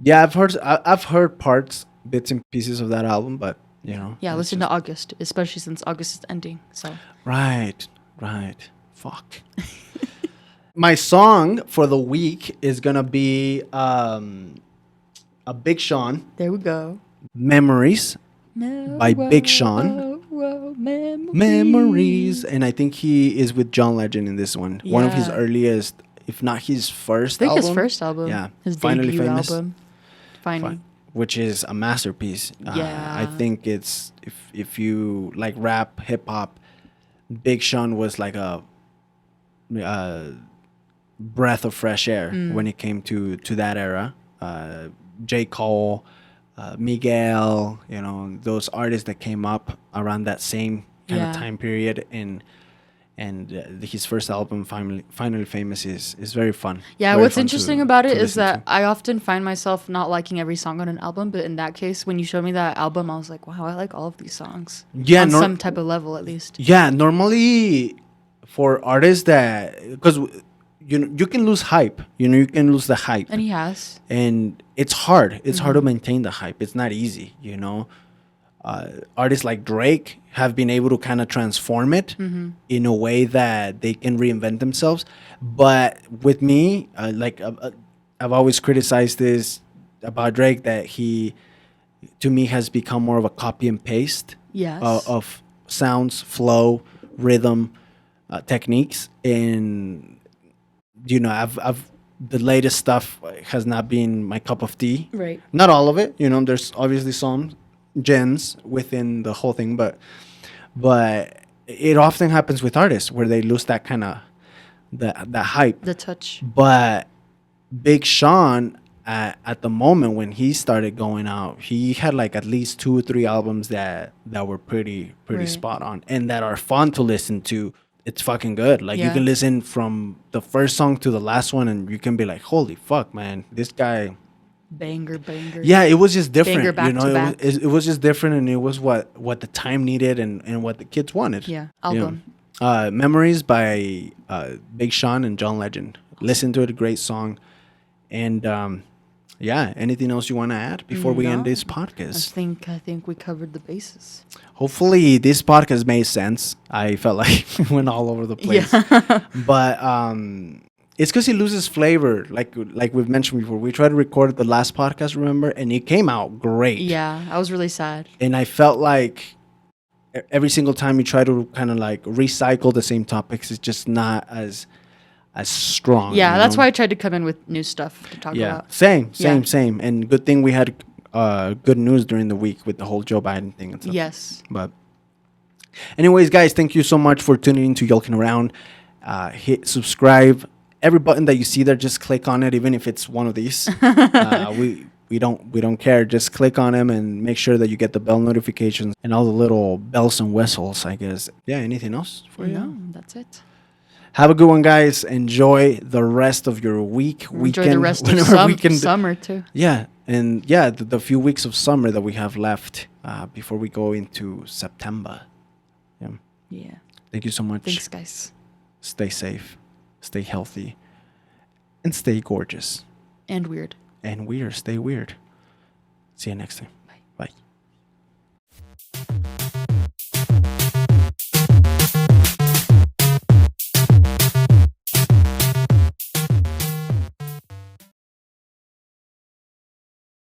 A: yeah, I've heard bits and pieces of that album, but
B: Yeah,
A: it's
B: listen to August, especially since August is ending. So
A: Right. Fuck. My song for the week is gonna be a Big Sean,
B: there we go.
A: Memories by Big Sean. Memories, and I think he is with John Legend in this one. One of his
B: Yeah.
A: earliest, if not his first.
B: I think
A: album,
B: his first album.
A: Yeah,
B: His
A: Finally
B: debut
A: Famous.
B: album. Finally.
A: Which is a masterpiece.
B: Yeah.
A: I think it's if you like rap, hip hop, Big Sean was like a breath of fresh air when it came to that era. J. Cole, Miguel, those artists that came up around that same kind
B: Yeah.
A: of time period, and his first album, Finally Famous, is very fun.
B: Yeah,
A: Very
B: what's
A: fun
B: interesting
A: to
B: about it is
A: listen
B: that
A: to.
B: I often find myself not liking every song on an album, but in that case, when you showed me that album, I was like, wow, I like all of these songs.
A: Yeah,
B: on
A: nor-
B: some type of level at least.
A: Yeah, normally for artists that, because you can lose hype, you can lose the hype,
B: And he has.
A: and it's hard. It's hard to
B: Mm-hmm.
A: maintain the hype. It's not easy, Artists like Drake have been able to kind of transform it
B: Mm-hmm.
A: in a way that they can reinvent themselves. But with me, I've always criticized this about Drake, that he, to me, has become more of a copy and paste
B: Yes.
A: of sounds, flow, rhythm, techniques, and I've the latest stuff has not been my cup of tea.
B: Right.
A: Not all of it, there's obviously some gems within the whole thing, but it often happens with artists where they lose that kind of that hype.
B: The touch.
A: But Big Sean, at the moment when he started going out, he had like at least 2 or 3 albums that were pretty
B: Right.
A: spot on and that are fun to listen to. It's fucking good. Like you
B: Yeah.
A: can listen from the first song to the last one, and you can be like, "Holy fuck, man! This guy."
B: Banger.
A: Yeah, it was just different.
B: Banger back to back.
A: It was just different, and it was what the time needed and what the kids wanted.
B: Yeah.
A: You know.
B: Album.
A: Memories by Big Sean and John Legend. Listen to it, a great song, and Yeah. Anything else you want to add before we end
B: No.
A: this
B: I
A: podcast?
B: think we covered the bases.
A: Hopefully, this podcast made sense. I felt like we went all over the place.
B: Yeah.
A: But it's because it loses flavor. Like we've mentioned before, we tried to record the last podcast, remember, and it came out great.
B: Yeah, I was really sad.
A: And I felt like every single time you try to kind of like recycle the same topics, it's just not as strong.
B: Yeah,
A: you
B: that's
A: know?
B: why I tried to come in with new stuff to talk
A: Yeah,
B: about.
A: same.
B: Yeah.
A: And good thing we had good news during the week with the whole Joe Biden thing and stuff.
B: Yes.
A: But anyways, guys, thank you so much for tuning in to Yolking Around. Hit subscribe. Every button that you see there, just click on it, even if it's one of these. We don't care. Just click on them and make sure that you get the bell notifications and all the little bells and whistles, I guess. Yeah, anything else for you?
B: No, that's it.
A: Have a good one, guys. Enjoy the rest of your week.
B: Enjoy the rest of
A: whenever
B: summer too.
A: Yeah, and yeah, the few weeks of summer that we have left before we go into September. Yeah.
B: Yeah.
A: Thank you so much.
B: Thanks, guys.
A: Stay safe, stay healthy, and stay gorgeous.
B: And weird.
A: And weird. Stay weird. See you next time.
B: Bye.
A: Bye.